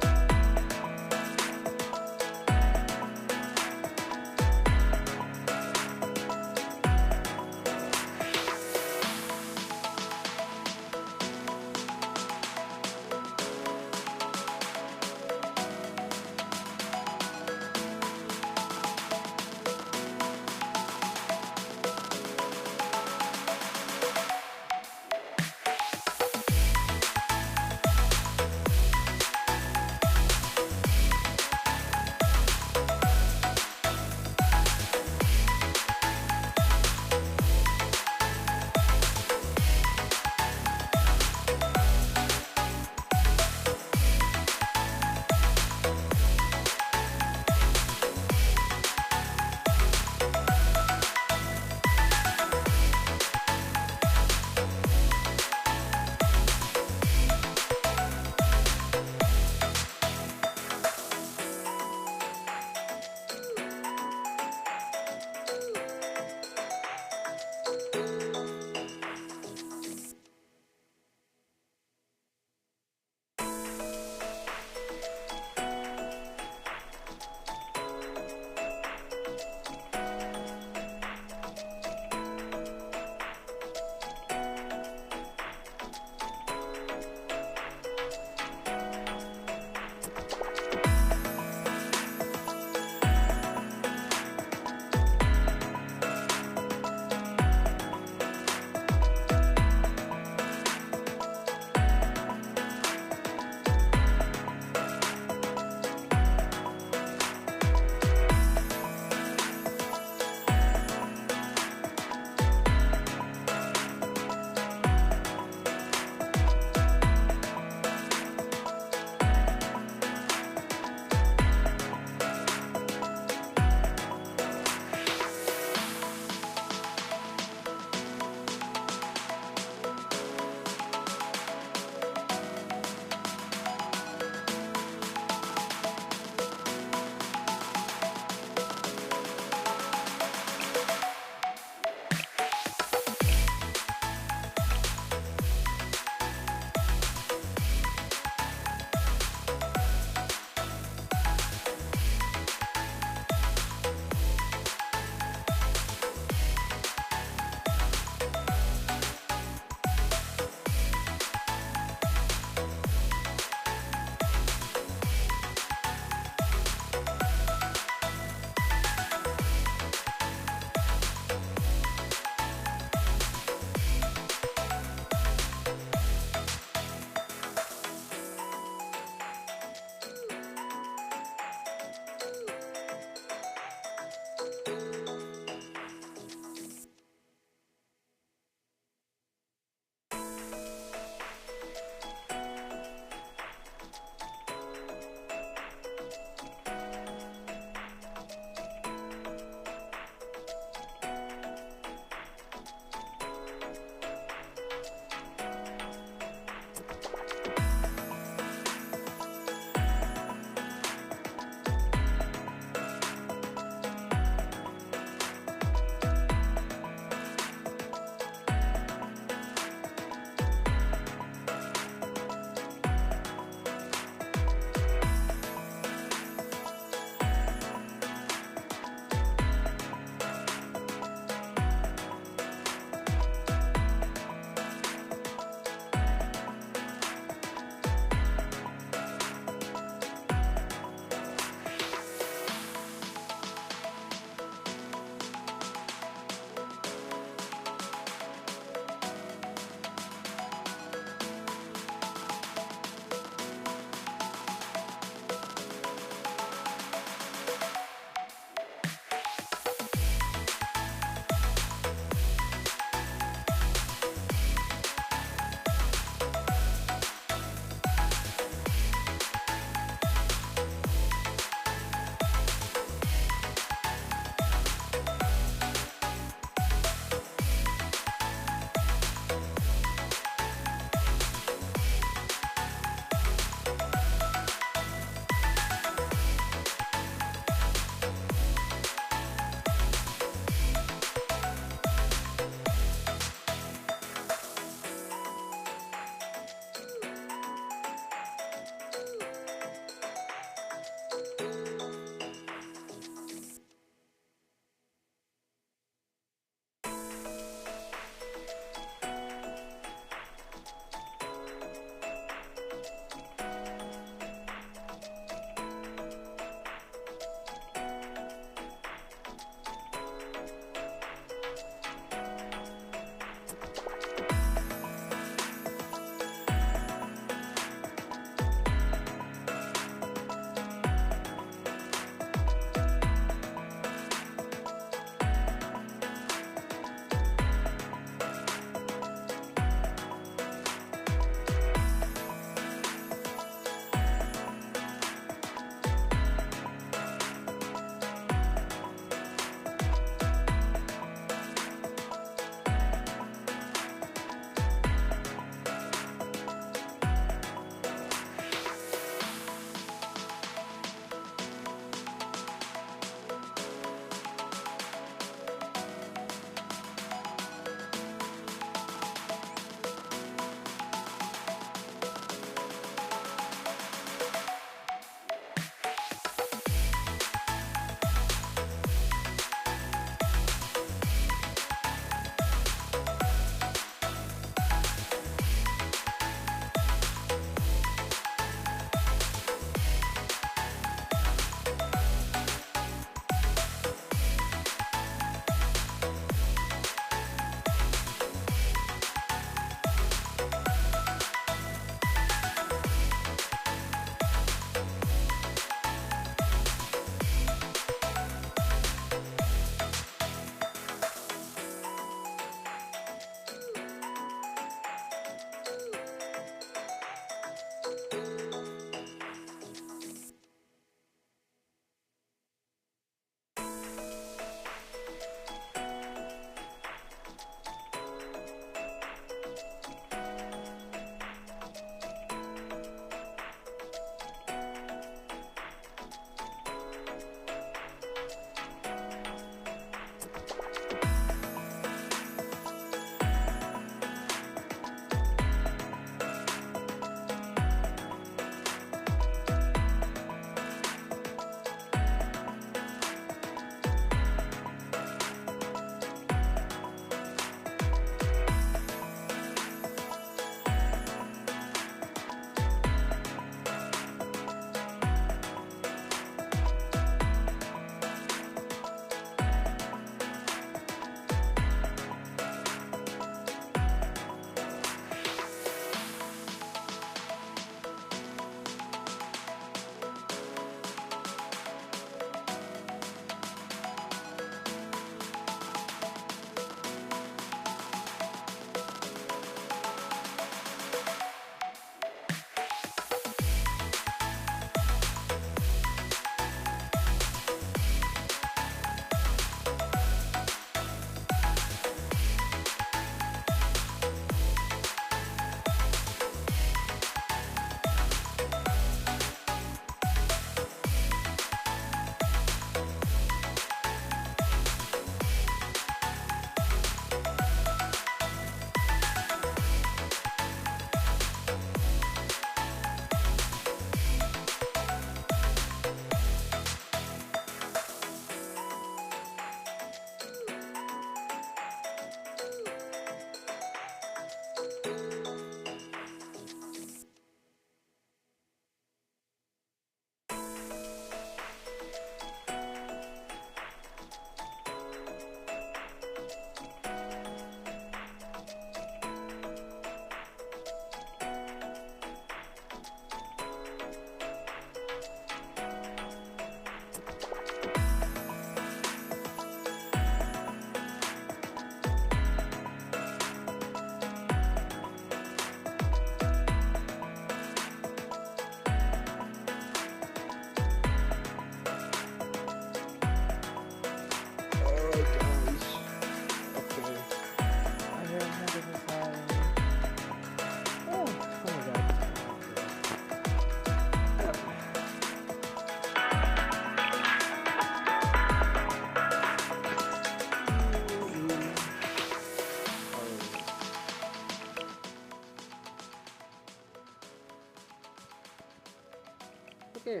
Oke.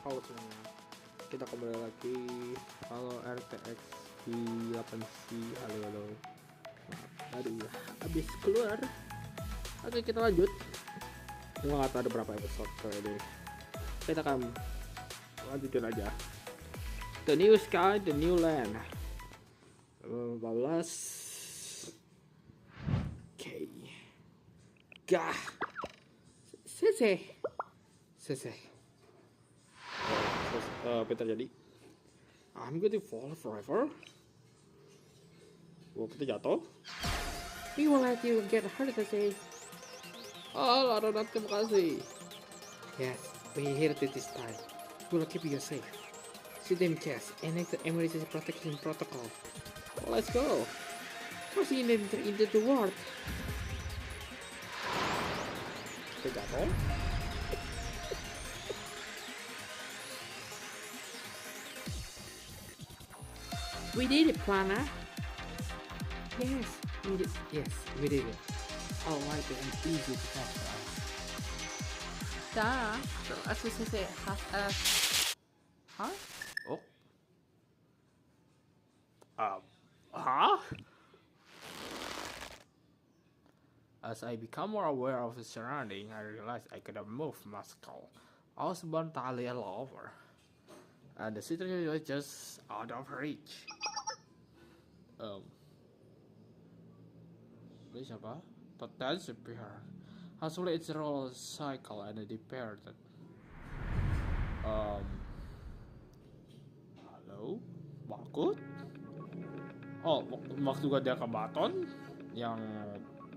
Halo semuanya. Kita kembali lagi. Halo RTX di 8C. Halo. Aduh, habis keluar. Oke, kita lanjut. Gua nggak tahu ada berapa episode kali ini. Kita akan lanjutin aja. The New Sky, The New Land. 14. Oke. Gah. Sese. Apa yang terjadi? I'm going to fall forever. Kita jatuh. We will let you get hurt, Sese. Oh, Laronat, terima kasih. Yes, we here to this time. We will keep you safe. System chest, annex the emergency protection protocol. Let's go. Proceed into the world. Kita jatuh. We did it, Plana. Yes, we did. Yes, we did it. All right, and easy to catch for us. So as we say, huh? Oh. Huh? As I become more aware of the surrounding, I realized I could have moved my skull. I was entirely all over. And the situation was just out of reach. Ini siapa? But that's a bear. Actually, it's a roller cycle and a departed. Halo, Malkuth? Oh, maksud gue dia ke Baton yang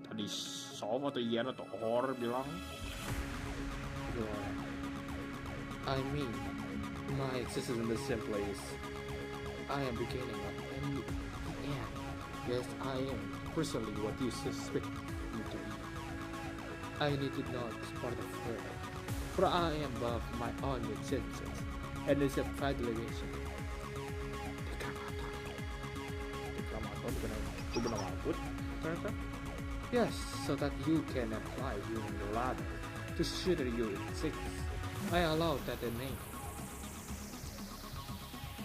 tadi Sof atau Ian atau Or bilang. I mean, my existence in the same place. I am beginning of any end. Yes, I am personally what you suspect me to be. I need to know this part of further, for I am above my own senses, and is a validation. Dekamaton benar Malkuth ternyata. Yes, so that you can apply your ladder to shoot your six. I allow that a name.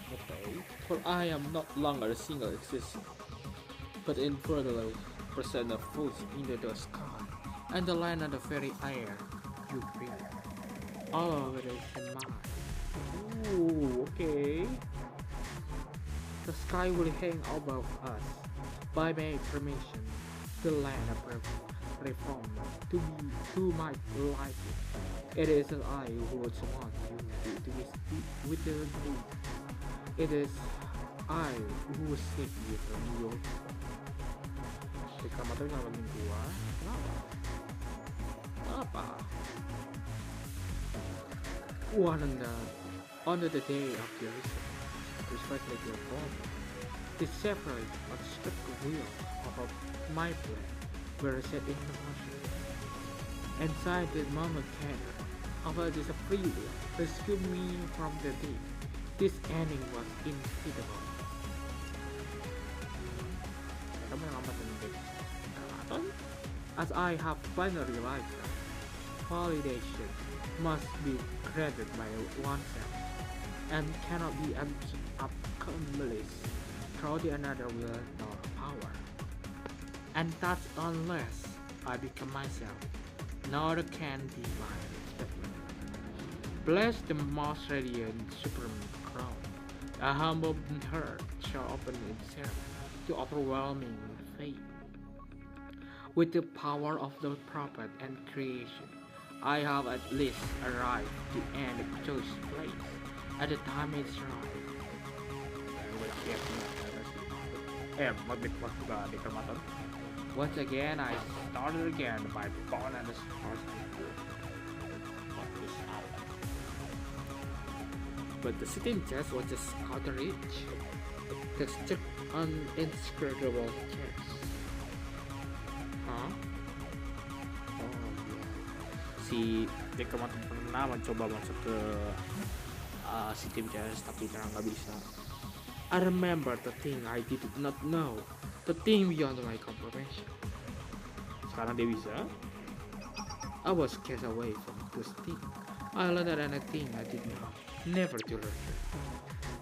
Okay. For I am not longer a single existence, but in further percent of foods into the sky, and the land and the very air you breathe. All of it is in mine. Ooh, okay. The sky will hang above us. By my permission, the land of reform to my life. It is I who would want you to be with the moon. It is I who will save you from your. Dekamaton ngalamin gua. Kenapa? Under the day of your respect your body, the separate or strict wheel of my blood were set in motion. Inside the moment of this free will rescue me from the deep. This ending was inevitable. Kamu nyelamatin Dekamaton? As I have finally realized that validation must be granted by oneself and cannot be accomplished through the another will nor power. And that unless I become myself, nor can be mine. Bless the most radiant supreme crown. A humble heart shall open itself to overwhelming faith. With the power of the prophet and creation, I have at least arrived to end the chosen place. At the time is right. Magbit juga Dekamaton. Once again, I started again by born and the stars and good. But the sitting chest was just out of reach. The strict uninscrutable chest. Huh? Oh, Si Dekamaton pernah mencoba masuk ke si tim CS tapi ternyata nggak bisa. I remember the thing I did not know. The thing beyond my comprehension. Sekarang dia bisa. I was cast away from this thing. I learned that anything I did not, never to learn.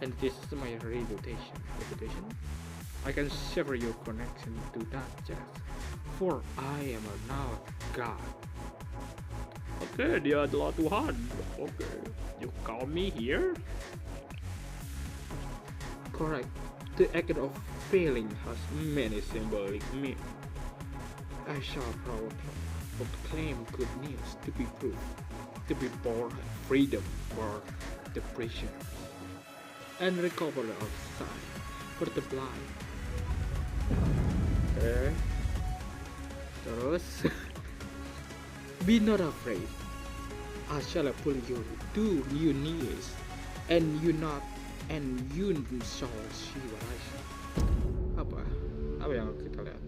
And this is my reputation. I can sever your connection to that just, for I am now God. Oke, dia adalah Tuhan. Oke, you call me here? Correct. The act of failing has many symbolic meaning. I shall proudly proclaim good news to be proved, to be born freedom for the prisoners, and recover of sight for the blind. Terus, be not afraid. I shall pull you to your knees, and you shall see what I see. Apa yang kita lihat?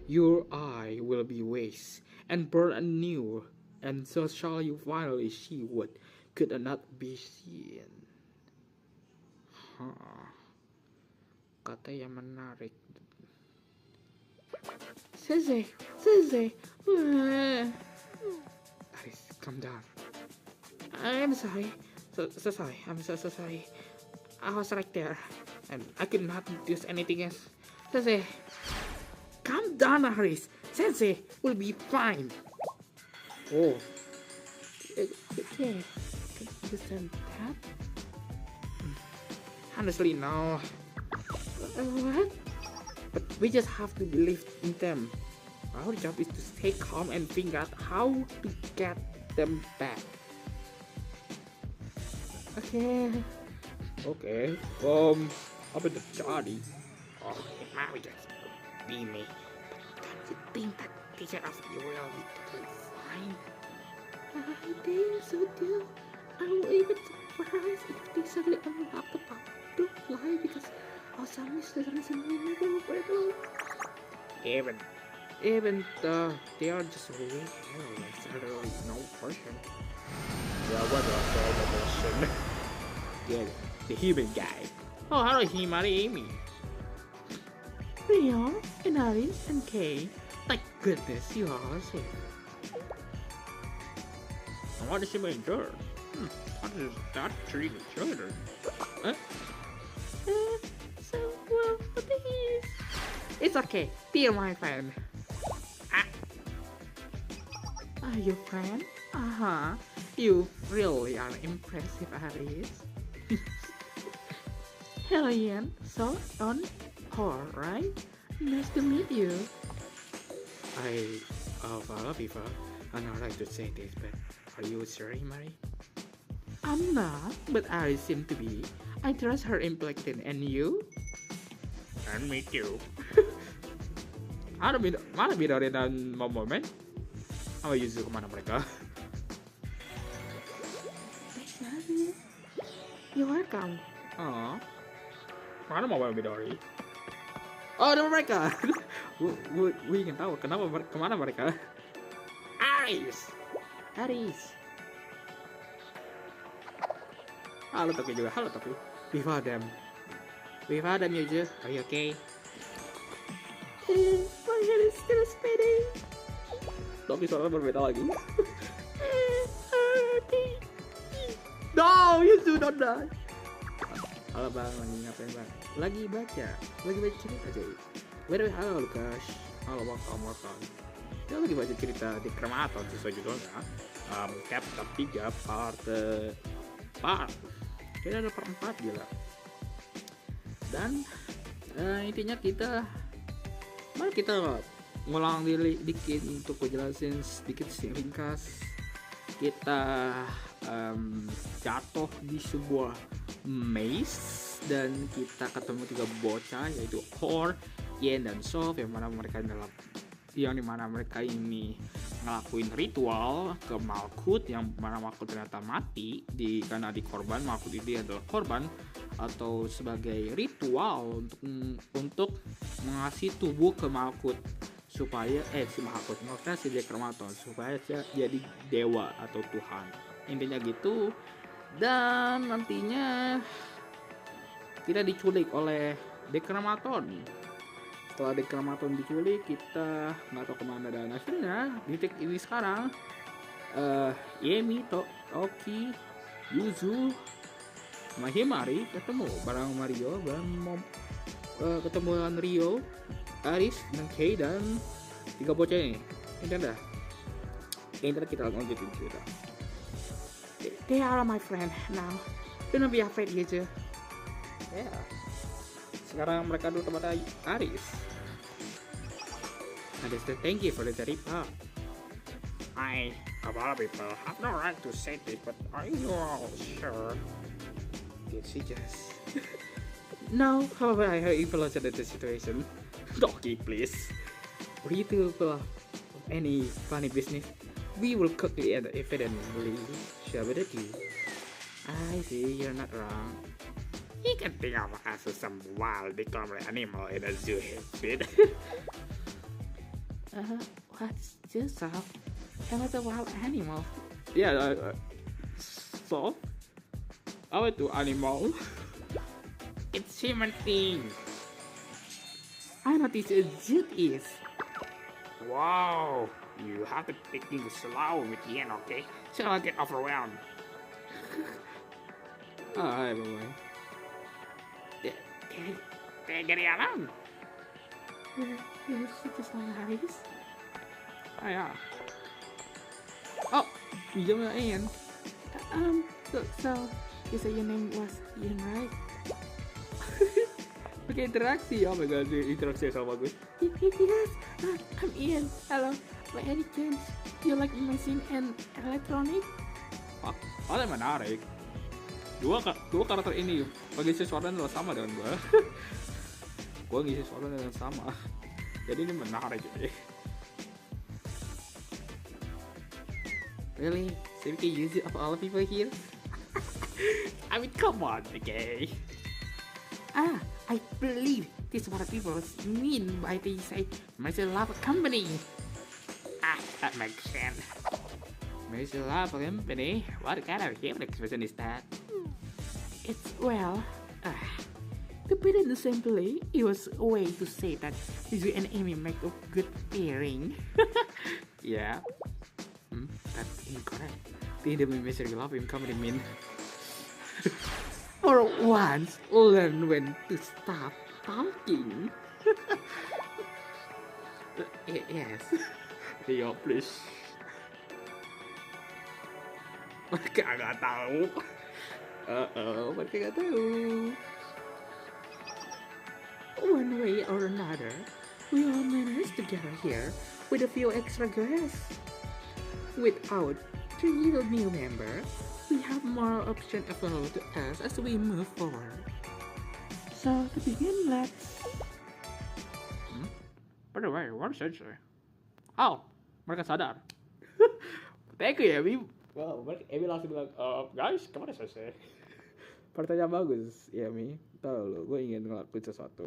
Your eye will be waste and burn anew, and so shall you finally see what could not be seen. Kata yang menarik. Sensei. Aris, calm down. I'm sorry. I'm so sorry. I was right there, and I could not do anything else. Sensei, calm down, Aris. Sensei will be fine. Oh, okay. Can you understand that? Honestly, no. What? But we just have to believe in them. Our job is to stay calm and figure out how to get them back. Okay. Apa terjadi? Oh, it might just be me. But don't you think that teacher of you will be totally fine? I think so too. I will even surprised if they suddenly unlock the power to fly because Osami's doesn't remember where. Even they are just really careless. There is no person. Yeah, what the person? Yeah, the human guy. Oh, how did he marry Amy? Rio, and Aris, and Kay. Thank goodness you are all safe. What is she making sure? How does that treat each other? So, what is? It's okay, dear my friend. Are you friend? You really are impressive, Aris. Hello, Ian. So, on her, right? Nice to meet you. Well, Viva, I'm not right to say this, but are you sure, Mary? I'm not, but Aris seem to be. I trust her implicit, and you? And me too. Mana Midori dan Momomen? Apa Yuzu kemana mereka? Exactly. You're welcome. Oh, mana Momomen Midori? Oh, ada mereka. Gue ingin tahu kemana mereka? Aris! Halo Toki juga, halo Toki. Viva them, Yuzu. Are you okay? My head is still spinning. Toki suaranya berbeda lagi. No, Yuzu don't die. Halo bang, lagi ngapain bang? Lagi baca cerita cuy. Halo Lukas. Halo welcome. Kita lagi baca cerita di Krematon sesuai judulnya. Chapter 3 part. Kita ada part 4 gila. Dan intinya mari kita ngulang dikit untuk jelasin sedikit ringkas. Kita jatuh di sebuah maze dan kita ketemu 3 bocah yaitu Hor, Yen dan Sof yang dimana mereka ini ngelakuin ritual ke Malkuth yang mana Malkuth ternyata mati karena korban. Malkuth ini adalah korban atau sebagai ritual untuk mengasih tubuh ke Malkuth supaya si Malkuth maksudnya si Dekramaton supaya jadi dewa atau Tuhan, intinya gitu. Dan nantinya kita diculik oleh Dekramaton. Setelah Dekramaton diculik, kita nggak tahu kemana, dan akhirnya di titik ini sekarang Yemi, Toki, Yuzu, sama Himari ketemu bareng Mario, ketemu dengan Rio, Aris, dan Kei, dan 3 bocah ini. Ini dah. Ini kita lanjutin cerita. They are my friend now. Don't be afraid gitu. Ya. Sekarang mereka duduk kepada Aris. Aris, thank you for the report. I, of all people, have no right to say this, but are you all sure? Did she just? No, however, I have influenced the situation. Toki, please. For you to pull off any funny business, we will quickly and evidently share with you. I see, you're not wrong. You can think of us as some wild, declawed animal in a zoo head. What's this up? I'm a wild animal. Yeah, so? I went to animal. It's human thing. I noticed a jet is. Wow, you have to take things slow with the end, okay? So I'll get overwhelmed. Hi, boy. Take it along. Is it just nice? Ah, yeah. Oh, pinjam ya Ian. So you say your name was Ian, right? Pakai interaksi, oh my god, interaksi sama bagus. Yes, I'm Ian. Hello. By any chance, you like machine and electronic? Oh, yang menarik. Dua karakter ini mengisi suara adalah sama dengan gua. Gua ngisi suara dengan sama. Jadi ini menarik jadi. Really? So we can use it of all the people here? I mean, come on, okay? I believe this is what people mean by they say Mercy Love Company. That makes sense. Mercy Love Company? What kind of human expression is that? It's, well, to put it simply, it was a way to say that you and Amy make a good pairing. Yeah. That's incorrect. Tidak Mercy Love Company mean. For once, learn when to stop talking. Yes. Rio, please. Mereka nggak tahu. Mereka nggak tahu. One way or another, we all managed to gather here with a few extra guests. Without 3 new members, we have more options available to us as we move forward. So to begin, let's. By the way, what is it? Oh, mereka sadar. Thank you, Emi. Wow, Emi langsung bilang, guys, kemana saya? Pertanyaan bagus, ya Emi. Tahu lo, gue ingin ngelakuin sesuatu.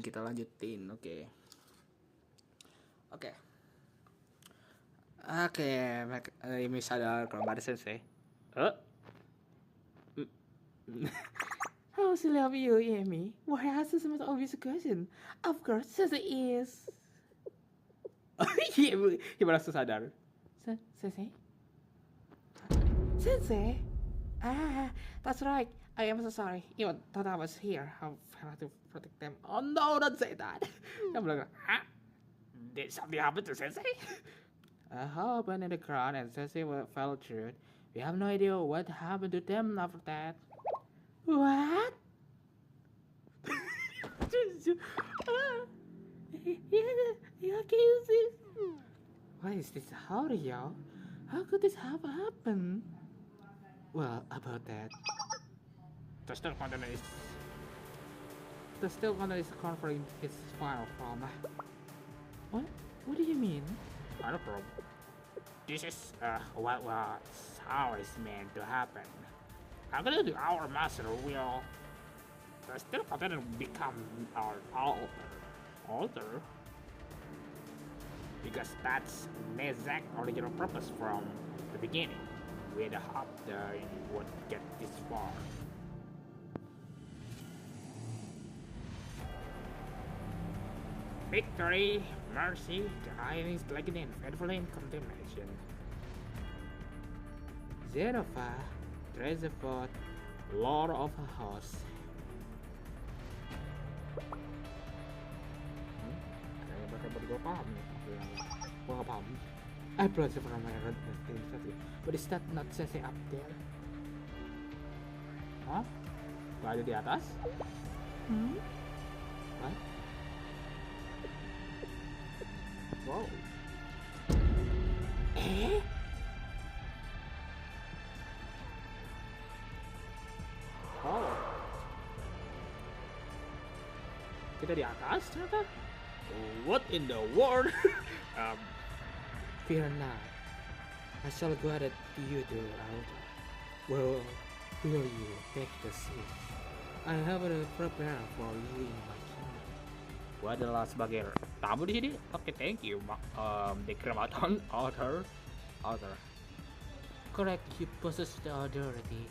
Kita lanjutin, oke. Ini sadar kalau nggak ada sensei. How silly of you, Amy. Why ask us the most obvious question? Of course, Sensei is. Dia merasa sadar. Sensei? Sensei? That's right. I am so sorry. Even thought I was here. How failed to protect them. Oh no, don't say that. Dia bilang, Did something happen to Sensei? a hole opened in the ground and Sensei fell through it. We have no idea what happened to them after that. What? Yeah, can you see? Why is this howdy, y'all? How could this have happened? Well, about that, The still content is the still content is covering his file from. What? What do you mean? not a problem. This is what was always meant to happen. I'm gonna do our master will. The still content become our altar. Because that's the exact original purpose from the beginning. We had hope that you would get this far. Victory, mercy, the ironies like an benevolent condemnation. Xenopha, Trezephoth, Lord of a Host. Kayaknya bakal gue paham nih. Gue gak paham. I brought from my red but is that not sensei up there? Hah? Gak ada di atas? Hmm? What? Wow. Eh? Oh. Kita di atas ternyata. What in the world? Fear not. I shall guide you to out. Where will you take the seat? I have it prepared for you in my kingdom. Gue adalah sebagai tamu di sini. Oke, thank you. Dekrematon author. Correct, you possess the authority.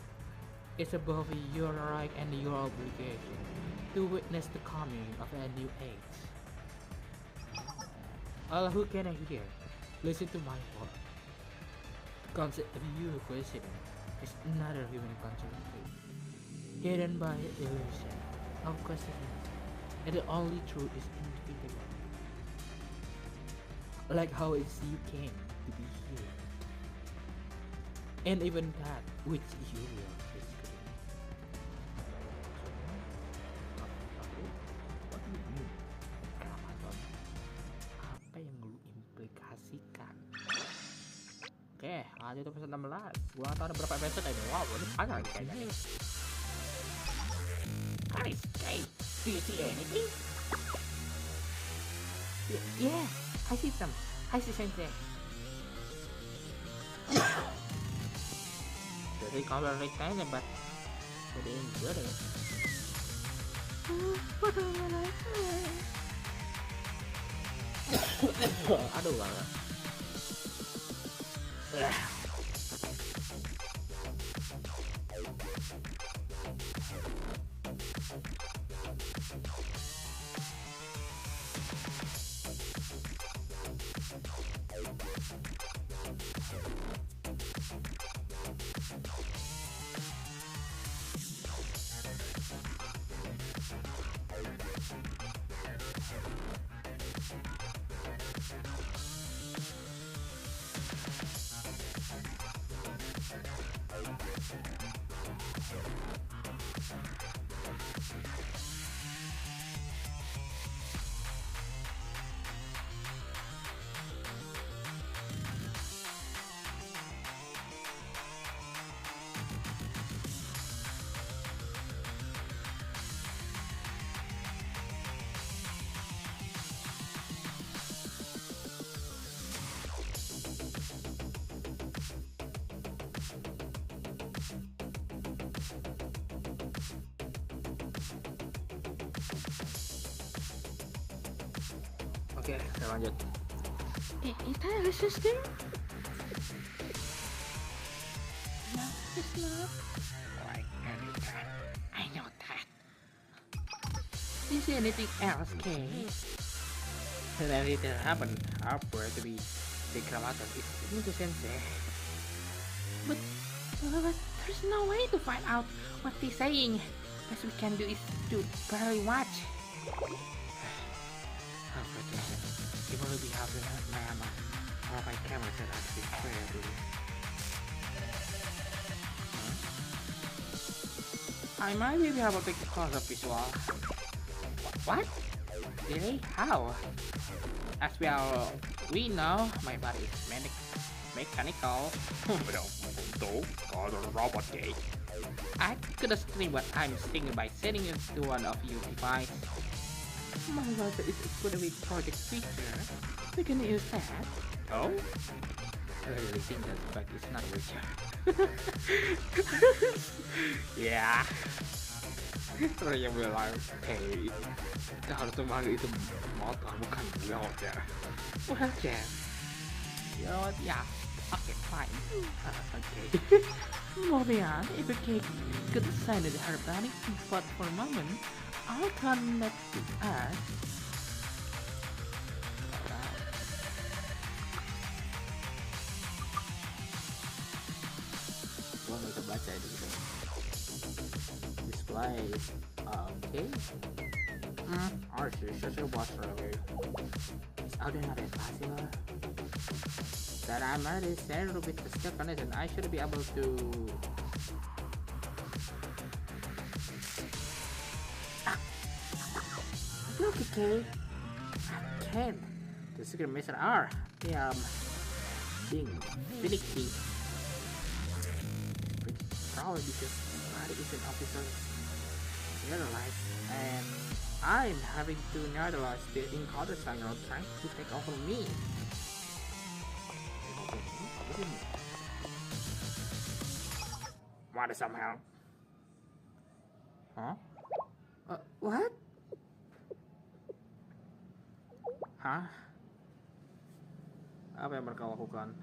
It's above your right and your obligation to witness the coming of a new age. All who can hear, listen to my word. The concept of you questioning is another human concept, hidden by illusion of questioning, and the only truth is indefeatable. Like how it's you came to be here, and even that which you will is great. Dekrematon. Apa yang lu implikasikan? Oke, lanjut episode 16. Gua gak tau ada berapa episode ini. Wow, ini panjang lagi kayaknya nih. Guys, hey, do you see anything? Yeah, I see some. I see something. Jadi kalau ceritanya but udah enjoy deh. What am I Aduh banget. Oke, kita lanjut. Is that a sister? No, it's not. I know that. Do you see anything else, Kay? And everything happened. Our prayer to be Dekrematon is into sensei. But there's no way to find out what he's saying. Best we can do is to barely watch. It will be happening at my ama. Or my camera set up to be clear. I might be able to take the course of visual. What? Really? How? As well, we know my body is mechanical. Betul, kalau robot gay. I could stream what I'm seeing by setting it to one of your device. My browser is equipped with project feature. We can use that. Oh? I really think that bug is not Witcher. Ya. Terus yang bilang, hey, kita harus memanggil itu motor bukan wheelchair. Wheelchair? You know what? Yeah. Okay, fine. Okay. Moving on, if a cake could sign the harmonic but for a moment, I'll connect to us. Gua nggak bisa baca itu gitu. Display. Okay. Social was really. Is audio not as possible? That I'm already set with the step connection. I should be able to. Look, okay. I can't. The secret measure are being finicky. Probably because body is an officer neutralized, and I'm having to neutralize the encoder signal trying to take over me. Want some help? Huh? What? Hah? Apa yang mereka lakukan?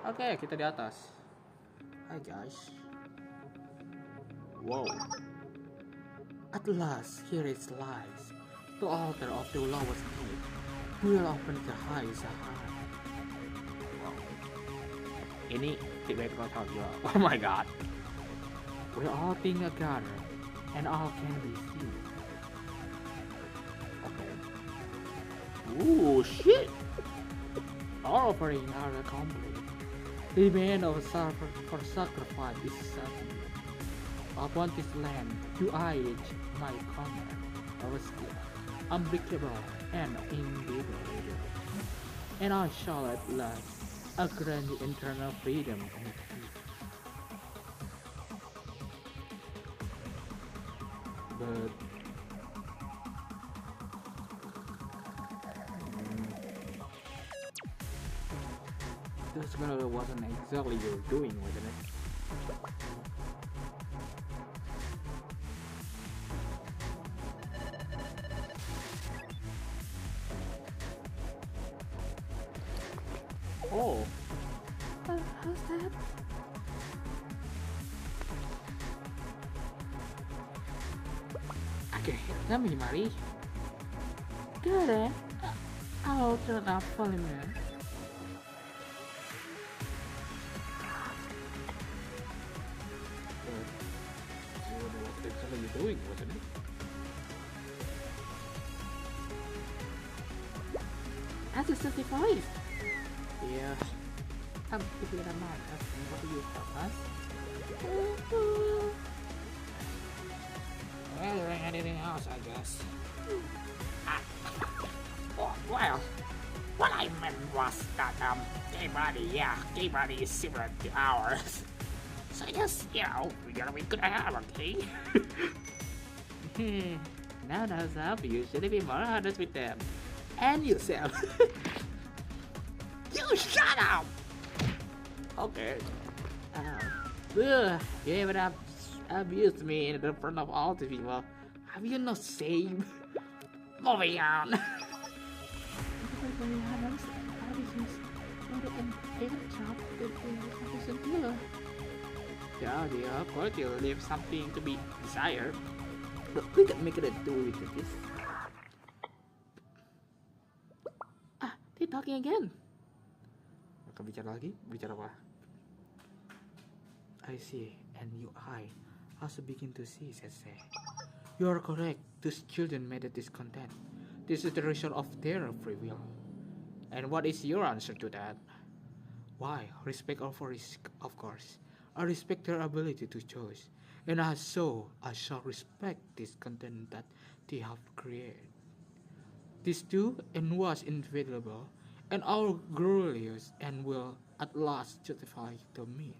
Oke, kita di atas. Hi guys. Wow. At last, here is lies. The altar of the lowest state will open the highest high. Wow. Ini di background audio. Oh my god. We're all being together, and all can be seen. Okay. Ooh, shit! All offering are complete. The demand of for sacrifice is certain. Upon this land, you age my command of skill, unbreakable and indivisible. And I shall at last grant you internal freedom and peace. But this wasn't exactly your doing, wasn't it? Oh. How's that? Okay, tell me, Mari. Got it. I'll turn up volume. What are you doing, wasn't it? That's a silly voice. Yeah. If you don't mind asking, what do you tell us? Well, there ain't anything else, I guess. Oh, well, what I meant was that, gay body is similar to ours. So just, we gotta be good at it, okay? Now that's up, you should be more honest with them. And yourself. You shut up! Okay. Give it up. Abuse me in the front of all the people. Have you no shame? Moving on. Yeah, of course you leave something to be desired. But we can make it a do with this. They're talking again. Mereka bicara lagi? Bicara apa? I see, and I also begin to see, Sensei. You are correct. Those children made a discontent. This is the result of their free will. And what is your answer to that? Why? Respect over risk, of course. I respect their ability to choose, and I shall respect this content that they have created. This too and was inevitable, and our glorious and will at last justify the mean.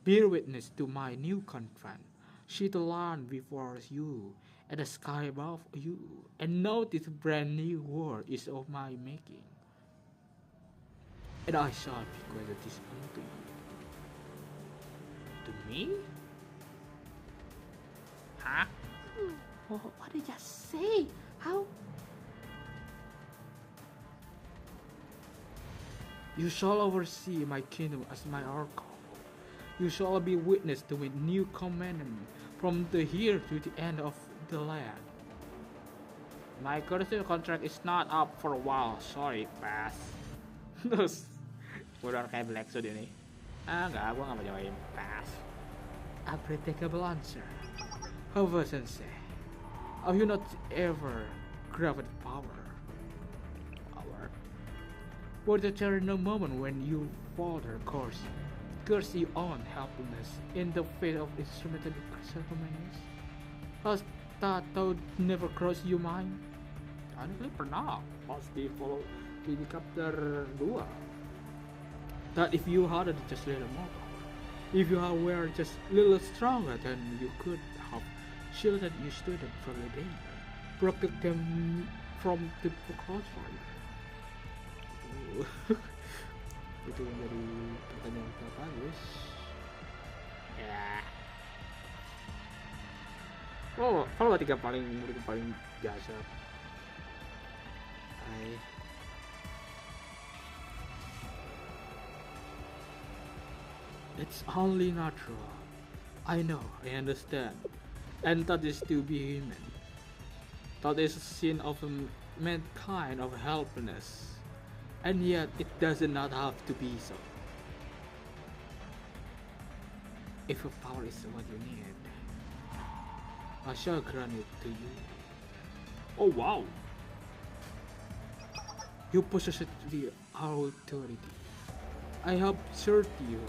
Bear witness to my new contract. See the land before you, and the sky above you, and know this brand new world is of my making. And I shall bequeath this unto you. To me? Huh? Oh, what did you say? How? You shall oversee my kingdom as my oracle. You shall be witness to my new commandment from the here to the end of the land. My current contract is not up for a while. Sorry, pass. Terus, udah kayak Black Suit ini. Enggak, gua nggak mau jawabin. Pass. A predictable answer. However, Sensei, have you not ever grabbed power? For there is no moment when you falter course, curse your own helplessness in the face of instrumental circumstances. Has that thought never crossed your mind? Honestly, pernah. Pas di follow di chapter 2. That if you had just a little more power, if you were just a little stronger, then you could have shielded your student from the danger, protect them from the crossfire. Itu menjadi pertanyaan yang bagus. Ya. Oh, kalau tiga murid paling jasa. It's only natural. I know, I understand. And that is to be human. That is a sin of mankind of helplessness. And yet it does not have to be so. If your power is what you need, I shall grant it to you. Oh wow! You possess the authority. I have served you,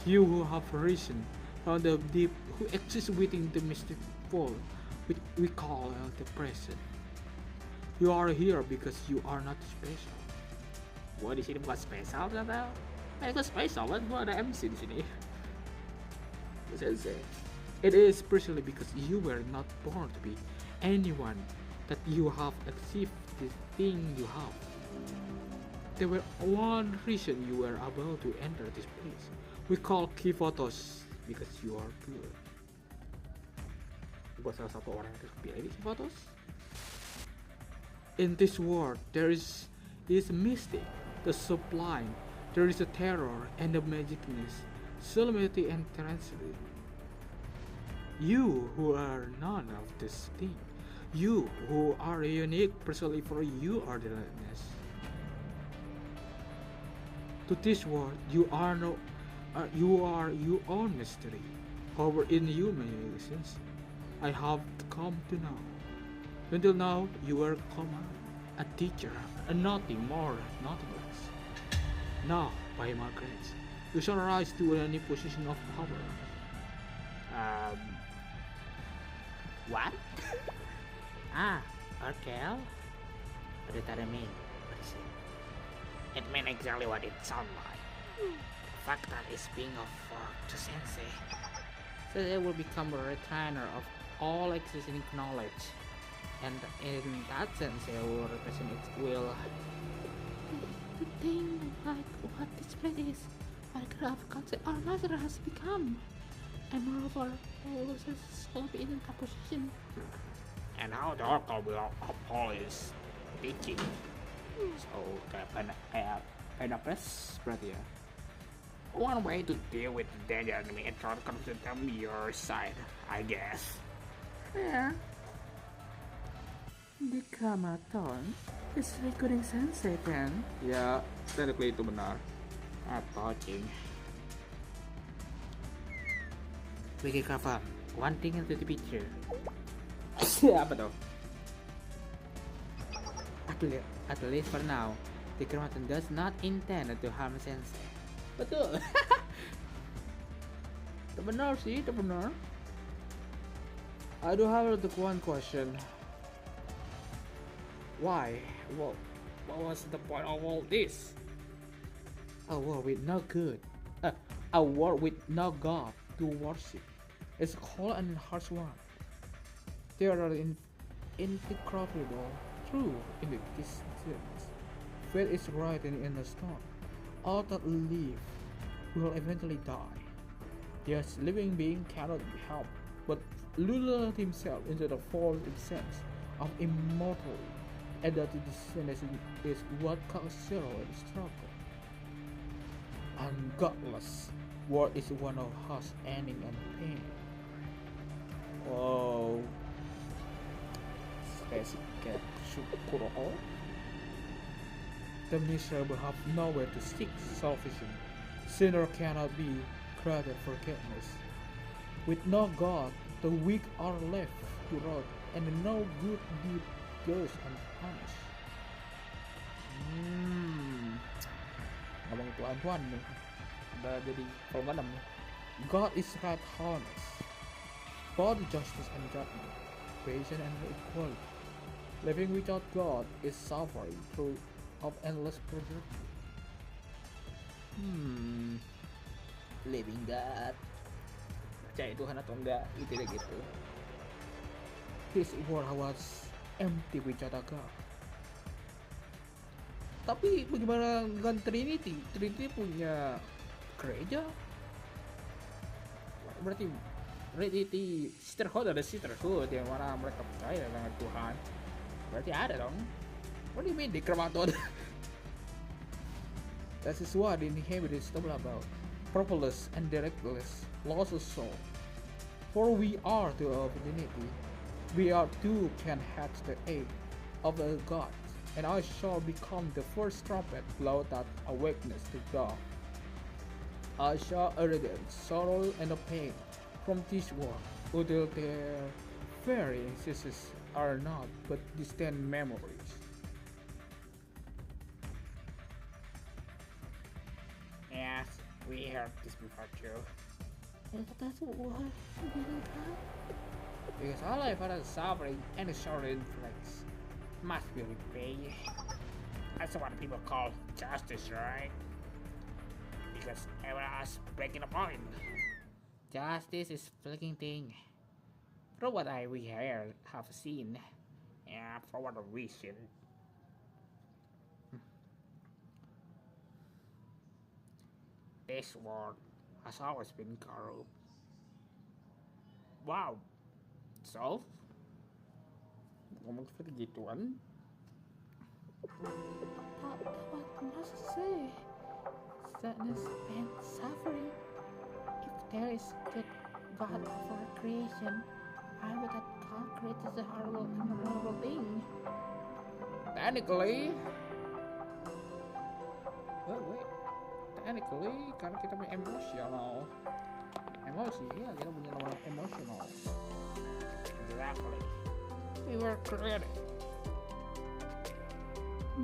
you who have risen from the deep, who exists within the mystic world, which we call the present. You are here because you are not special. Gua di sini bukan spesial ternyata. Gua spesial kan, gua ada MC di sini. Sensei, it is precisely because you were not born to be anyone that you have achieved the thing you have. There were one reason you were able to enter this place. We call key photos because you are good. Gua salah satu orang yang terpilih di key photos. In this world, there is mystic, the sublime, there is a terror and the magicness, solemnity and tranquility. You who are none of this thing, you who are unique precisely for you are the likeness. To this world, you are your own mystery, however inhuman existence. I have come to know. Until now, you were a teacher, and nothing more, nothing less. Now, by my grace, you shall rise to any position of power. What? Okay. What did that mean? What is it? It meant exactly what it sounded like. The fact that it's being offered to Sensei. So they will become a retainer of all existing knowledge. And in that sense, they will represent its will. The thing like what this place is, what kind of concept our master has become. And moreover, all of us will be in that position. And how the Oracle will uphold his teaching. So, kayak penapres berarti ya. One way to deal with the danger enemy and try to convince them your side, I guess. Yeah. The Kamaton is recording Sensei then. Ya, technically itu benar. Apa, cing? We can confirm one thing into the picture. Apa tuh? At least for now, the Kamaton does not intend to harm Sensei. Betul. Itu benar sih, itu benar. I do have one question. Why? What was the point of all this? A world with no good, a world with no God to worship. It's a cold and harsh one. There are indecipherable truth in existence. Fate is written in the stone. All that live will eventually die. Yes, living being cannot be helped, but lure himself into the false sense of immortality, and that the destination is what causes sorrow and struggle. Ungodless world is one of harsh ending and pain. Oh, spesific syukur. The miserable have nowhere to seek salvation. Sinner cannot be granted forgiveness. With no God, the weak are left to rot, and no good deed goes unpunished. Ngomong tuan-tuan nih, udah jadi kolom 6 nih. God is right honest, both justice and judgment, patience and equality. Living without God is suffering through of endless poverty. Living God, percaya Tuhan atau enggak, itu deh gitu. This world was empty without a God. Tapi bagaimana dengan Trinity? Trinity punya gereja. Berarti Trinity sisterhood ada sisterhood yang mana mereka percaya dengan Tuhan. Berarti ada dong. What do you mean di krematon? That is what the inhabitants stumble about. Purposeless and directless, lost of soul. For we are to our divinity. We are too can hatch the egg of a God. And I shall become the first trumpet blow that awakens to God. I shall eradicate sorrow and pain from this world, until their very existence are not but distant memories. Yes, we heard this before too. That's why we need help. Because all life are suffering and sorrow inflicts Must be repaid. That's what people call justice, right? Because everyone is breaking a point. justice is fleeting thing. From what we have seen, and for what reason, this world has always been corrupt. Wow. So, ngomong seperti gituan, What must I say? Sadness and suffering. If there is good God of our creation, why would that God create such a horrible and horrible thing? technically, technically karena kita punya emosi, ya kita punya nama emosional. exactly. We were created.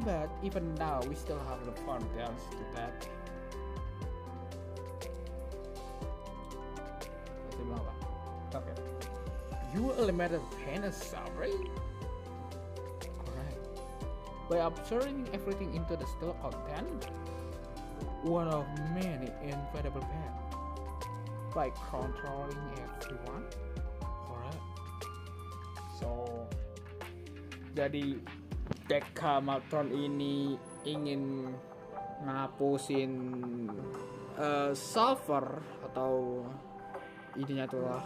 But even now, we still have the foundations to that. Okay. You eliminated pain and suffering? Correct. By observing everything into the still content, one of many incredible paths. By controlling everyone? Correct. So, jadi deca Malkuth ini ingin ngapusin suffer atau intinya gua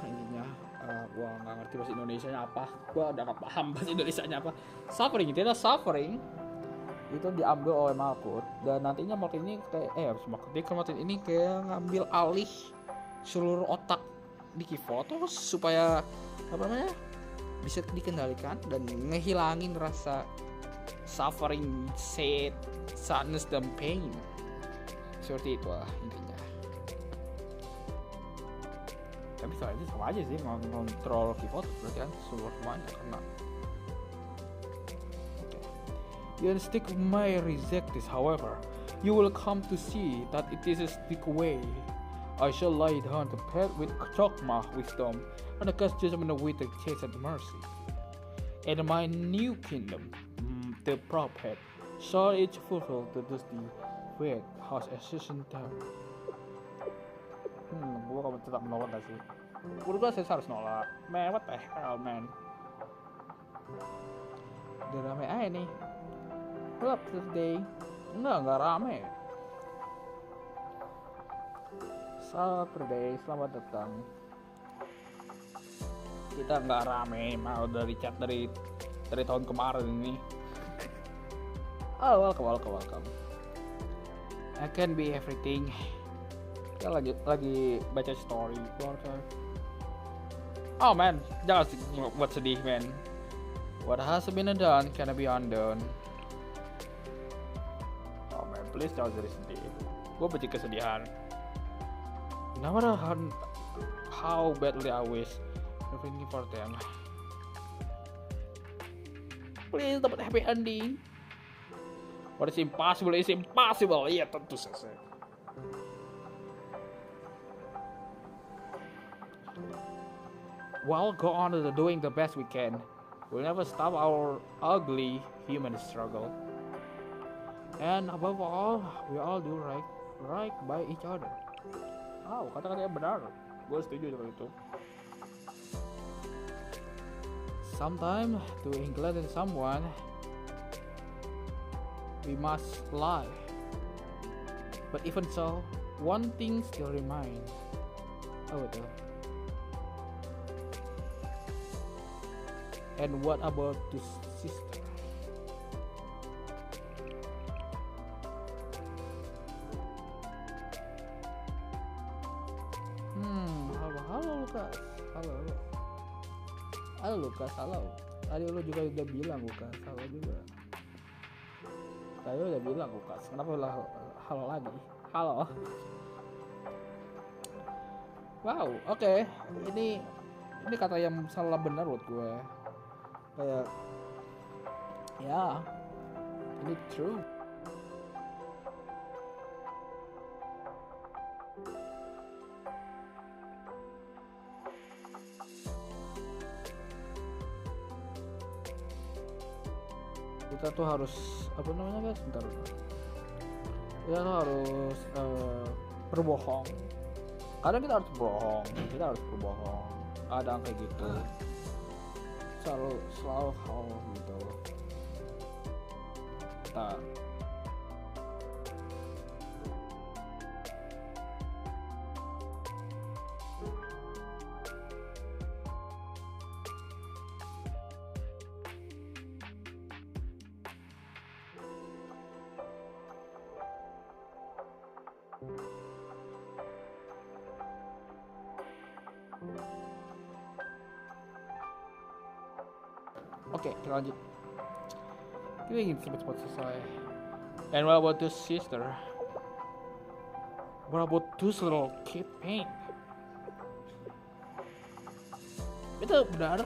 nggak ngerti bahasa Indonesianya apa, gua udah nggak paham bahasa Indonesianya apa. Suffering itu diambil oleh Malkuth, dan nantinya Malkuth ini kayak ngambil alih seluruh otak di Kifoto supaya bisa dikendalikan dan ngehilangin rasa suffering, sadness dan pain. Seperti itu lah intinya. Tapi soal itu sama aja sih, ngontrol Kifoto berarti kan seluruh semuanya karena Your instinct may reject this, however. You will come to see that it is a stick away. I shall lie down to pet with Chokmah wisdom, and cast judgment with the chase and mercy. In my new kingdom, the prophet shall each fulfill the dusty fate has assassin time. Gue kamu tetap menolak gak sih? Menurut gue saya harus nolak. Man, what the hell, man? Udah rame aja nih. Look, today. Enggak rame. Saturday, selamat datang. Kita nggak rame, mau dari chat dari tahun kemarin ini. Oh, welcome. I can be everything. Kita lagi baca story. Oh man, jangan buat sedih man. What has been done cannot be undone. Oh man, please jangan jadi sedih. Gue benci kesedihan. No matter how badly I wish everything for them. Please dapat happy ending. What is impossible is impossible. Iya tentu saja. We'll go on to doing the best we can. We'll never stop our ugly human struggle. And above all, we all do right by each other. Oh, kata-katanya benar. Gue setuju dengan itu. Sometimes to include someone, we must lie. But even so, one thing still remains. Oh, betul. And what about this sister? Halo Lukas. Halo Lukas, halo. Tadi lu juga udah bilang Lukas, halo juga. Tadi udah bilang Lukas, kenapa lu halo lagi? Halo. Wow, oke. Ini kata yang salah benar buat gue. Kayak ya, ini true. Kita tuh harus apa namanya guys? Bentar. Kita tuh harus berbohong. Kadang kita harus berbohong. Kadang kayak gitu. Selalu hal gitu. Kita Oke, kita lanjut. Kita ingin cepat-cepat selesai. And what about this sister? What about this little kid pain? Itu benar.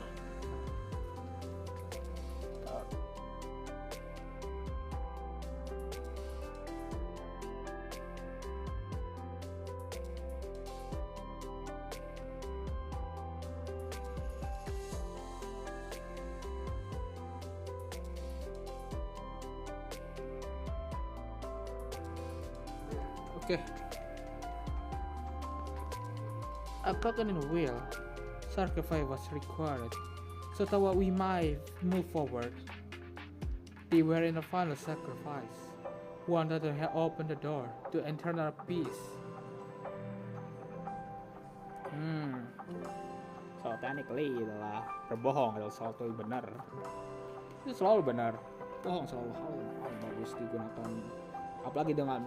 Okay. A coconut wheel sacrifice was required so that we might move forward. They were in the final sacrifice, one that had opened the door to eternal peace. So technically adalah berbohong adalah sesuatu yang benar. Itu selalu benar. Bohong selalu hal yang paling bagus digunakan, apalagi dengan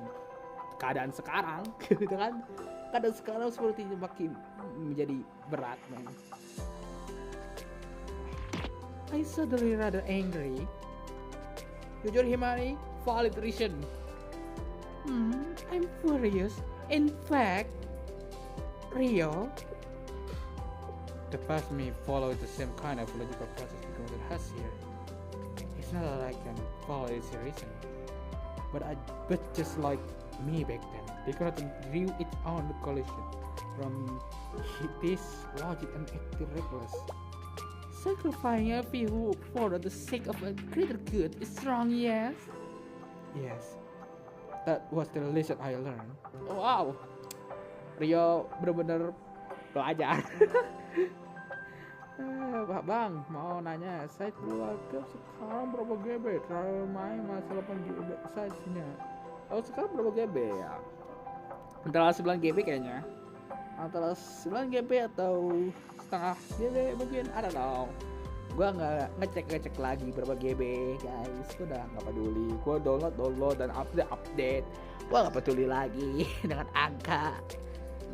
keadaan sekarang, gitu kan? Keadaan sekarang sepertinya makin menjadi berat, man. I suddenly rather angry. Jujur Himari, valid reason. I'm furious. In fact, Rio. The past may follow the same kind of logical process because it has here. If It's not that I can follow its reason, but just like me back then, they cannot drew its own collision from this logic and acting reckless. Sacrificing every hope for the sake of a greater good is wrong, yes? Yes, that was the lesson I learned. Wow, Rio bener-bener belajar. Bang, mau nanya, saya keluarga sekarang berapa GB? Terakhir main masa 8 GB size-nya. Oh, sekarang berapa GB ya? Antara 9 GB kayaknya. Antara 9 GB atau setengah GB mungkin, I don't know. Gua nggak ngecek lagi berapa GB, guys. Gua udah nggak peduli. Gua download dan update. Gua nggak peduli lagi dengan angka.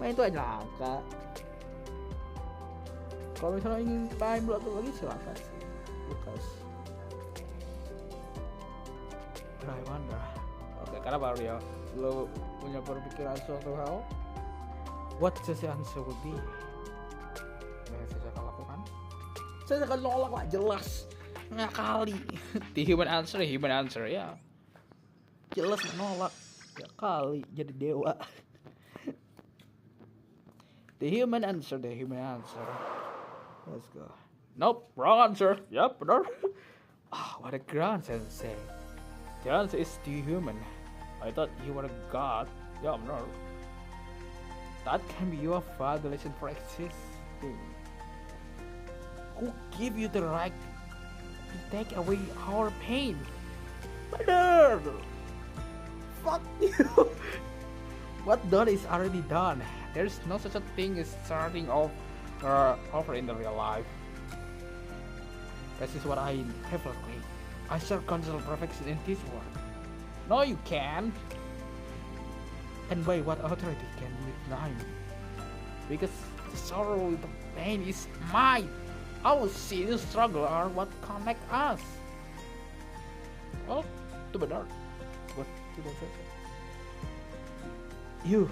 Main itu aja angka. Kalau misalnya ingin time block lagi silakan sih, Lukas. I wonder. Oke, karena baru ya, lo punya perpikiran suatu hal. What the answer would be? Yang saya akan lakukan? Saya akan nolak lah, jelas. Nggak kali. The human answer ya. Jelas menolak. Ya kali jadi dewa. The human answer. Let's go. Nope, wrong answer. Yep, benar. What a grand sensei. The answer is the human. I thought you were a god. Yeah, benar. That can be your violation for existing. Who give you the right to take away our pain? Benar. Fuck you. What done is already done. There's no such a thing as starting over in the real life. This is what I have claimed. I shall control perfection in this world. No, you can't. And by what authority can you deny me? Because the sorrow, the pain is mine. Our sin and struggle are what connect us. Oh, itu benar. What tidak saja. You.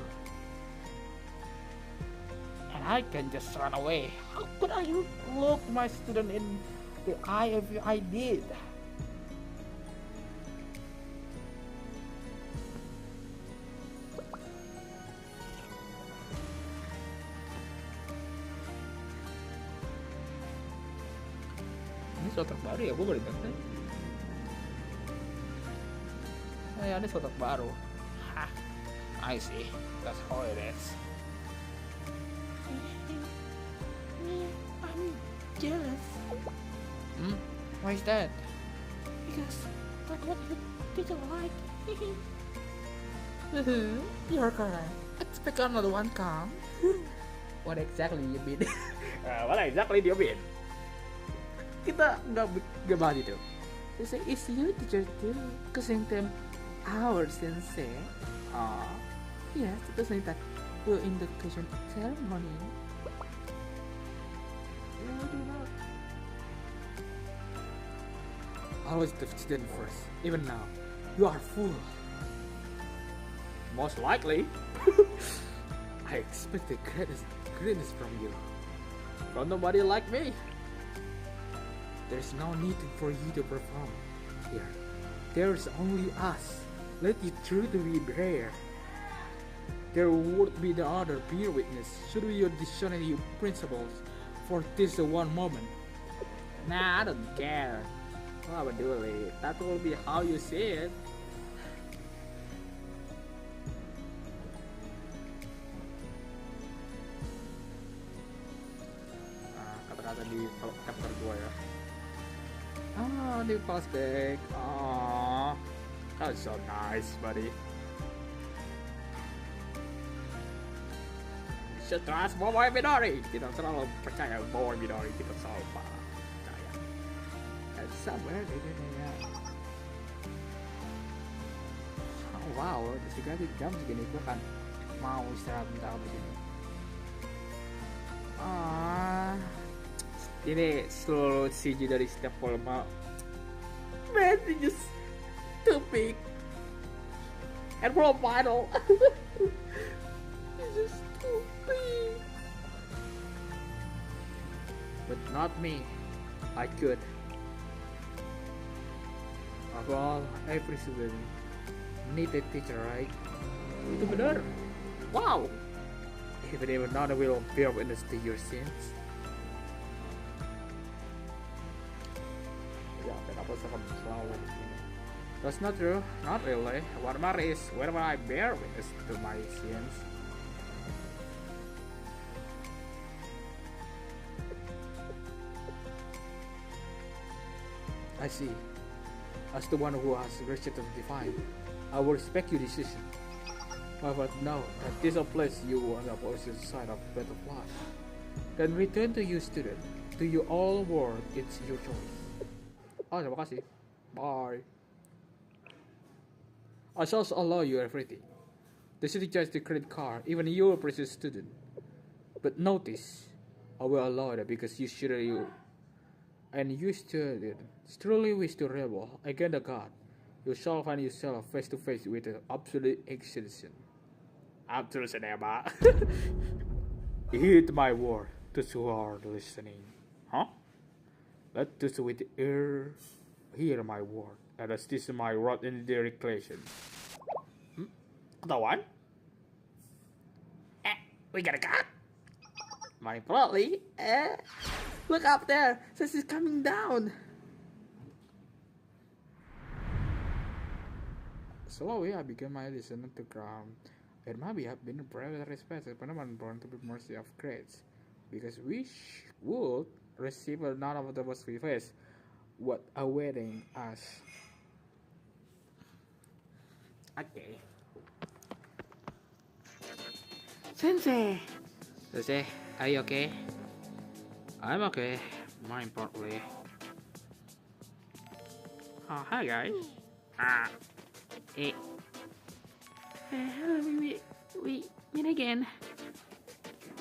And I can just run away. How could I look my student in the eye if I did? Ini sotak baru ya, gue baru dengar. Ini sotak baru. Hah, I see. That's how it is. I'm jealous. Why is that? Because that's what you didn't like. You're correct. Expect another one come. What exactly you mean? What exactly do you mean? Kita nggak bahas itu. They say, is you teacher too? Because in them, our sensei. Yes, at the same time, we're in the education ceremony. No, I do not. Always the student first. Even now, you are fool. Most likely. I expect the greatness from you. From nobody like me. There's no need for you to perform here. There's only us. Let you truth be rare. There would be the other bear witness. Should we dictionary your principles for this one moment? Nah, I don't care. What peduli? That will be how you see it. Kata-kata di chapter 2 ya. Di flashback. That's so nice, buddy. Should trust Boy Midori. Kita selalu percaya Boy Midori. Kita selalu percaya. And somewhere they wow, juga jam segini gue kan mau istirahat bentar begini. Ini seluruh CG dari setiap volume. Man, it's just too big. And for a final. It's just too big. But not me. I could. After all, every student need a teacher, right? Itu benar. Wow. Even if not will bear witness to your sins. Ya, kenapa saya selalu begini? That's not true. Not really. What matters is whether I bear witness to my sins. I see. As the one who has rejected the divine, I will respect your decision. However, now that this is a place you on the opposite side of butterfly, then return to you, student. To you all world, it's your choice. Oh, terima kasih. Bye. I shall allow you everything. The city judge the credit card, even you a precious student. But notice, I will allow that because you should you. And you student truly wish to rebel against the God, you shall find yourself face to face with the absolute extinction. Absolution, Emma. Heed my word, those who are listening. Huh? Let those with the ear hear my word, and as this is my rod in the declaration. Ketahuan? We got a cat? My probably. Look up there, says it's coming down. Slowly, I began my descent to ground. It might have been very respected, but I'm born to be mercy of grace, because we would receive none of the worst we face, what awaiting us. Okay. Sensei, are you okay? I'm okay. More importantly. Oh, hi guys. Hello, we meet again.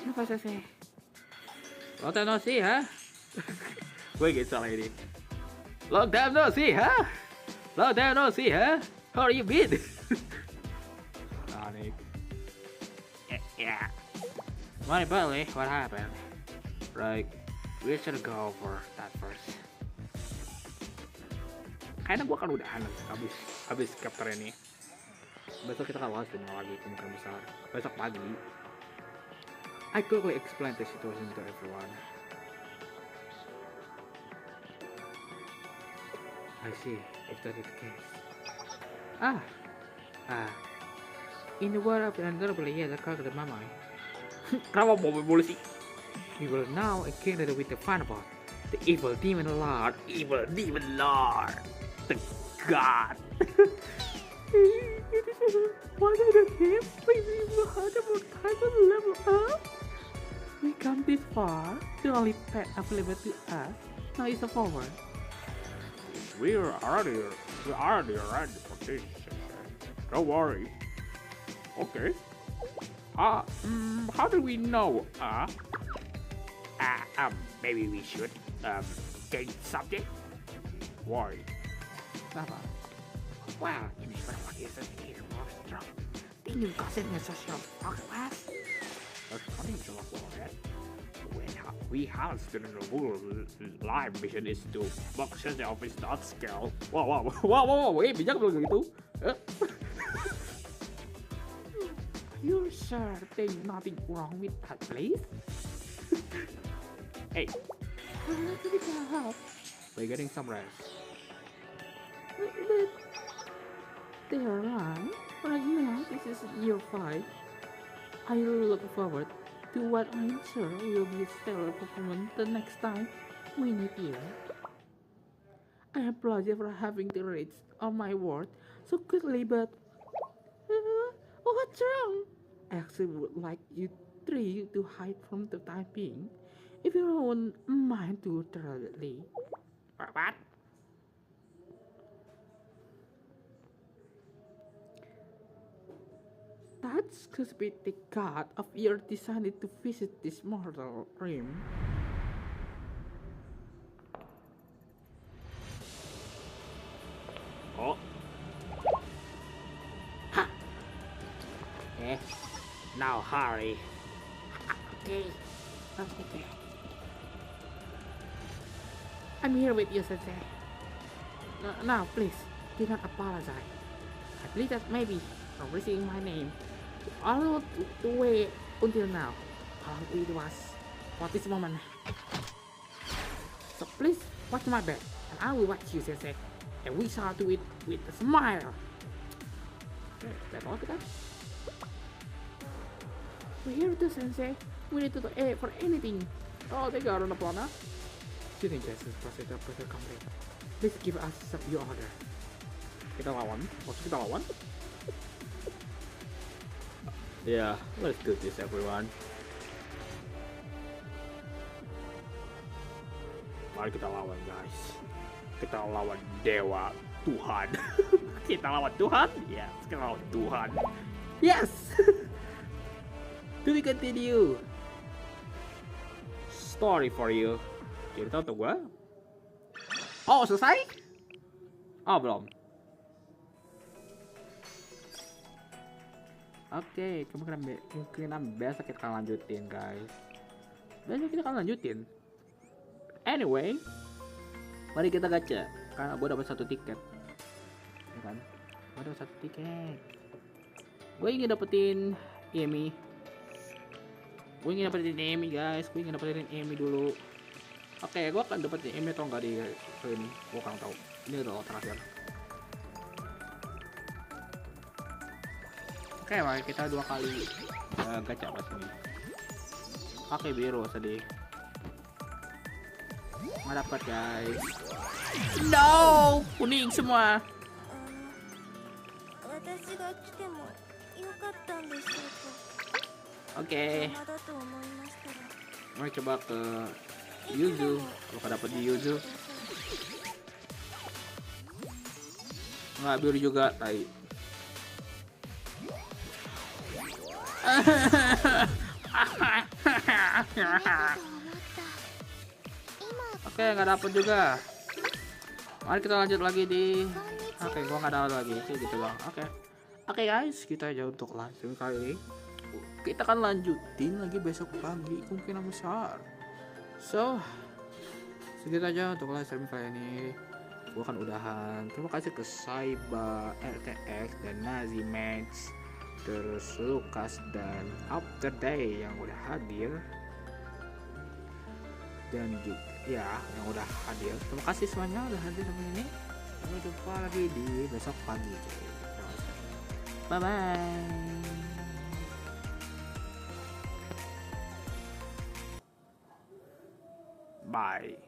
Apa Sensei? Long time no see, huh? Gue gitu salah ini. Long time no see, huh? Long time no see, huh? How are you been? Aneh. Yeah. More importantly, what happened? Right. We should go over that first. Kayaknya gue kan udahan habis chapter ini. Besok kita kan langsung lagi kemungkinan besar. Besok pagi. I quickly explained the situation to everyone. I see, if that is the case. In the world of another player, the character Mamai. Kenapa mau boleh sih? We will now encounter with the final boss, the evil demon lord. Evil Demon Lord. The God. Why did the game make me hard more time to level up? We come this far, the only pet available to us now is a forward. We are already ready for this. Don't worry. Okay. How do we know? Maybe we should change subject. Why? Apa? Well, ini sebenarnya is a monster. Tinggal kasihnya social class. That's funny to look at. We have student rule live mission is to box the office dot scale. Wow, wait, bijak belum gitu? You're sure there's nothing wrong with that place? Hey, We can help. we're getting some rest. But they are right. Right now, this is year 5. I look forward to what I'm sure will be a stellar performance the next time we meet here. I apologize for having to reach on my word so quickly, but what's wrong? I actually would like you three to hide from the time being, if you don't mind to thoroughly. What? That's could be the god of your decided to visit this mortal realm. Oh. Ha! Now hurry. Okay. Okay. I'm here with you, Sensei. Now, please, did not apologize. I believe that maybe from receiving my name all the way until now, all it was for this moment. So please watch my back, and I will watch you, Sensei, and we shall do it with a smile. Okay, that's all kita. We're here to Sensei. We need to do for anything. Oh, they got on the plan, huh? Shooting Jason's process complete. Please give us your order. Kita lawan. Maksud kita lawan? Yeah, let's do this everyone. Mari kita lawan guys. Kita lawan dewa Tuhan. Kita lawan Tuhan? Ya, yes, kita lawan Tuhan. Yes. Do we continue? Story for you. Cerita untuk gua. Oh, selesai? Oh, belum. Oke, kemungkinan besok kita akan lanjutin guys. Besok kita akan lanjutin. Anyway, mari kita gacha. Karena gue dapat 1 tiket, ya kan? Gue dapat 1 tiket. Gue ingin dapetin Emi. Guys. Gue ingin dapetin Emi dulu. Oke, gue akan dapetin Emi atau enggak di ini. Gue kurang tahu. Ini adalah terakhir. Oke, mari kita 2 kali gacha pas ini. Oke, biru sedih. Nggak dapat guys. No, kuning semua. 私が来てもよかったんでしょうか。 Oke, 邪魔だと思いましたが。 mari coba ke Yuzu. Kalau dapat di Yuzu. Nggak, biru juga, tai. Oke, nggak dapet juga. Mari kita lanjut lagi di. Oke, gua nggak dapet lagi. Oke, gitu bang. Oke guys, kita aja untuk live stream kali ini. Kita akan lanjutin lagi besok pagi kemungkinan besar. So, segitu aja untuk live stream kali ini. Gua akan udahan. Terima kasih ke Saiba, RTX dan Nazi Max, terus Lukas dan After Day yang udah hadir, dan juga ya yang udah hadir. Terima kasih semuanya udah hadir sampai ini. Sampai jumpa lagi di besok pagi. Bye bye. Bye.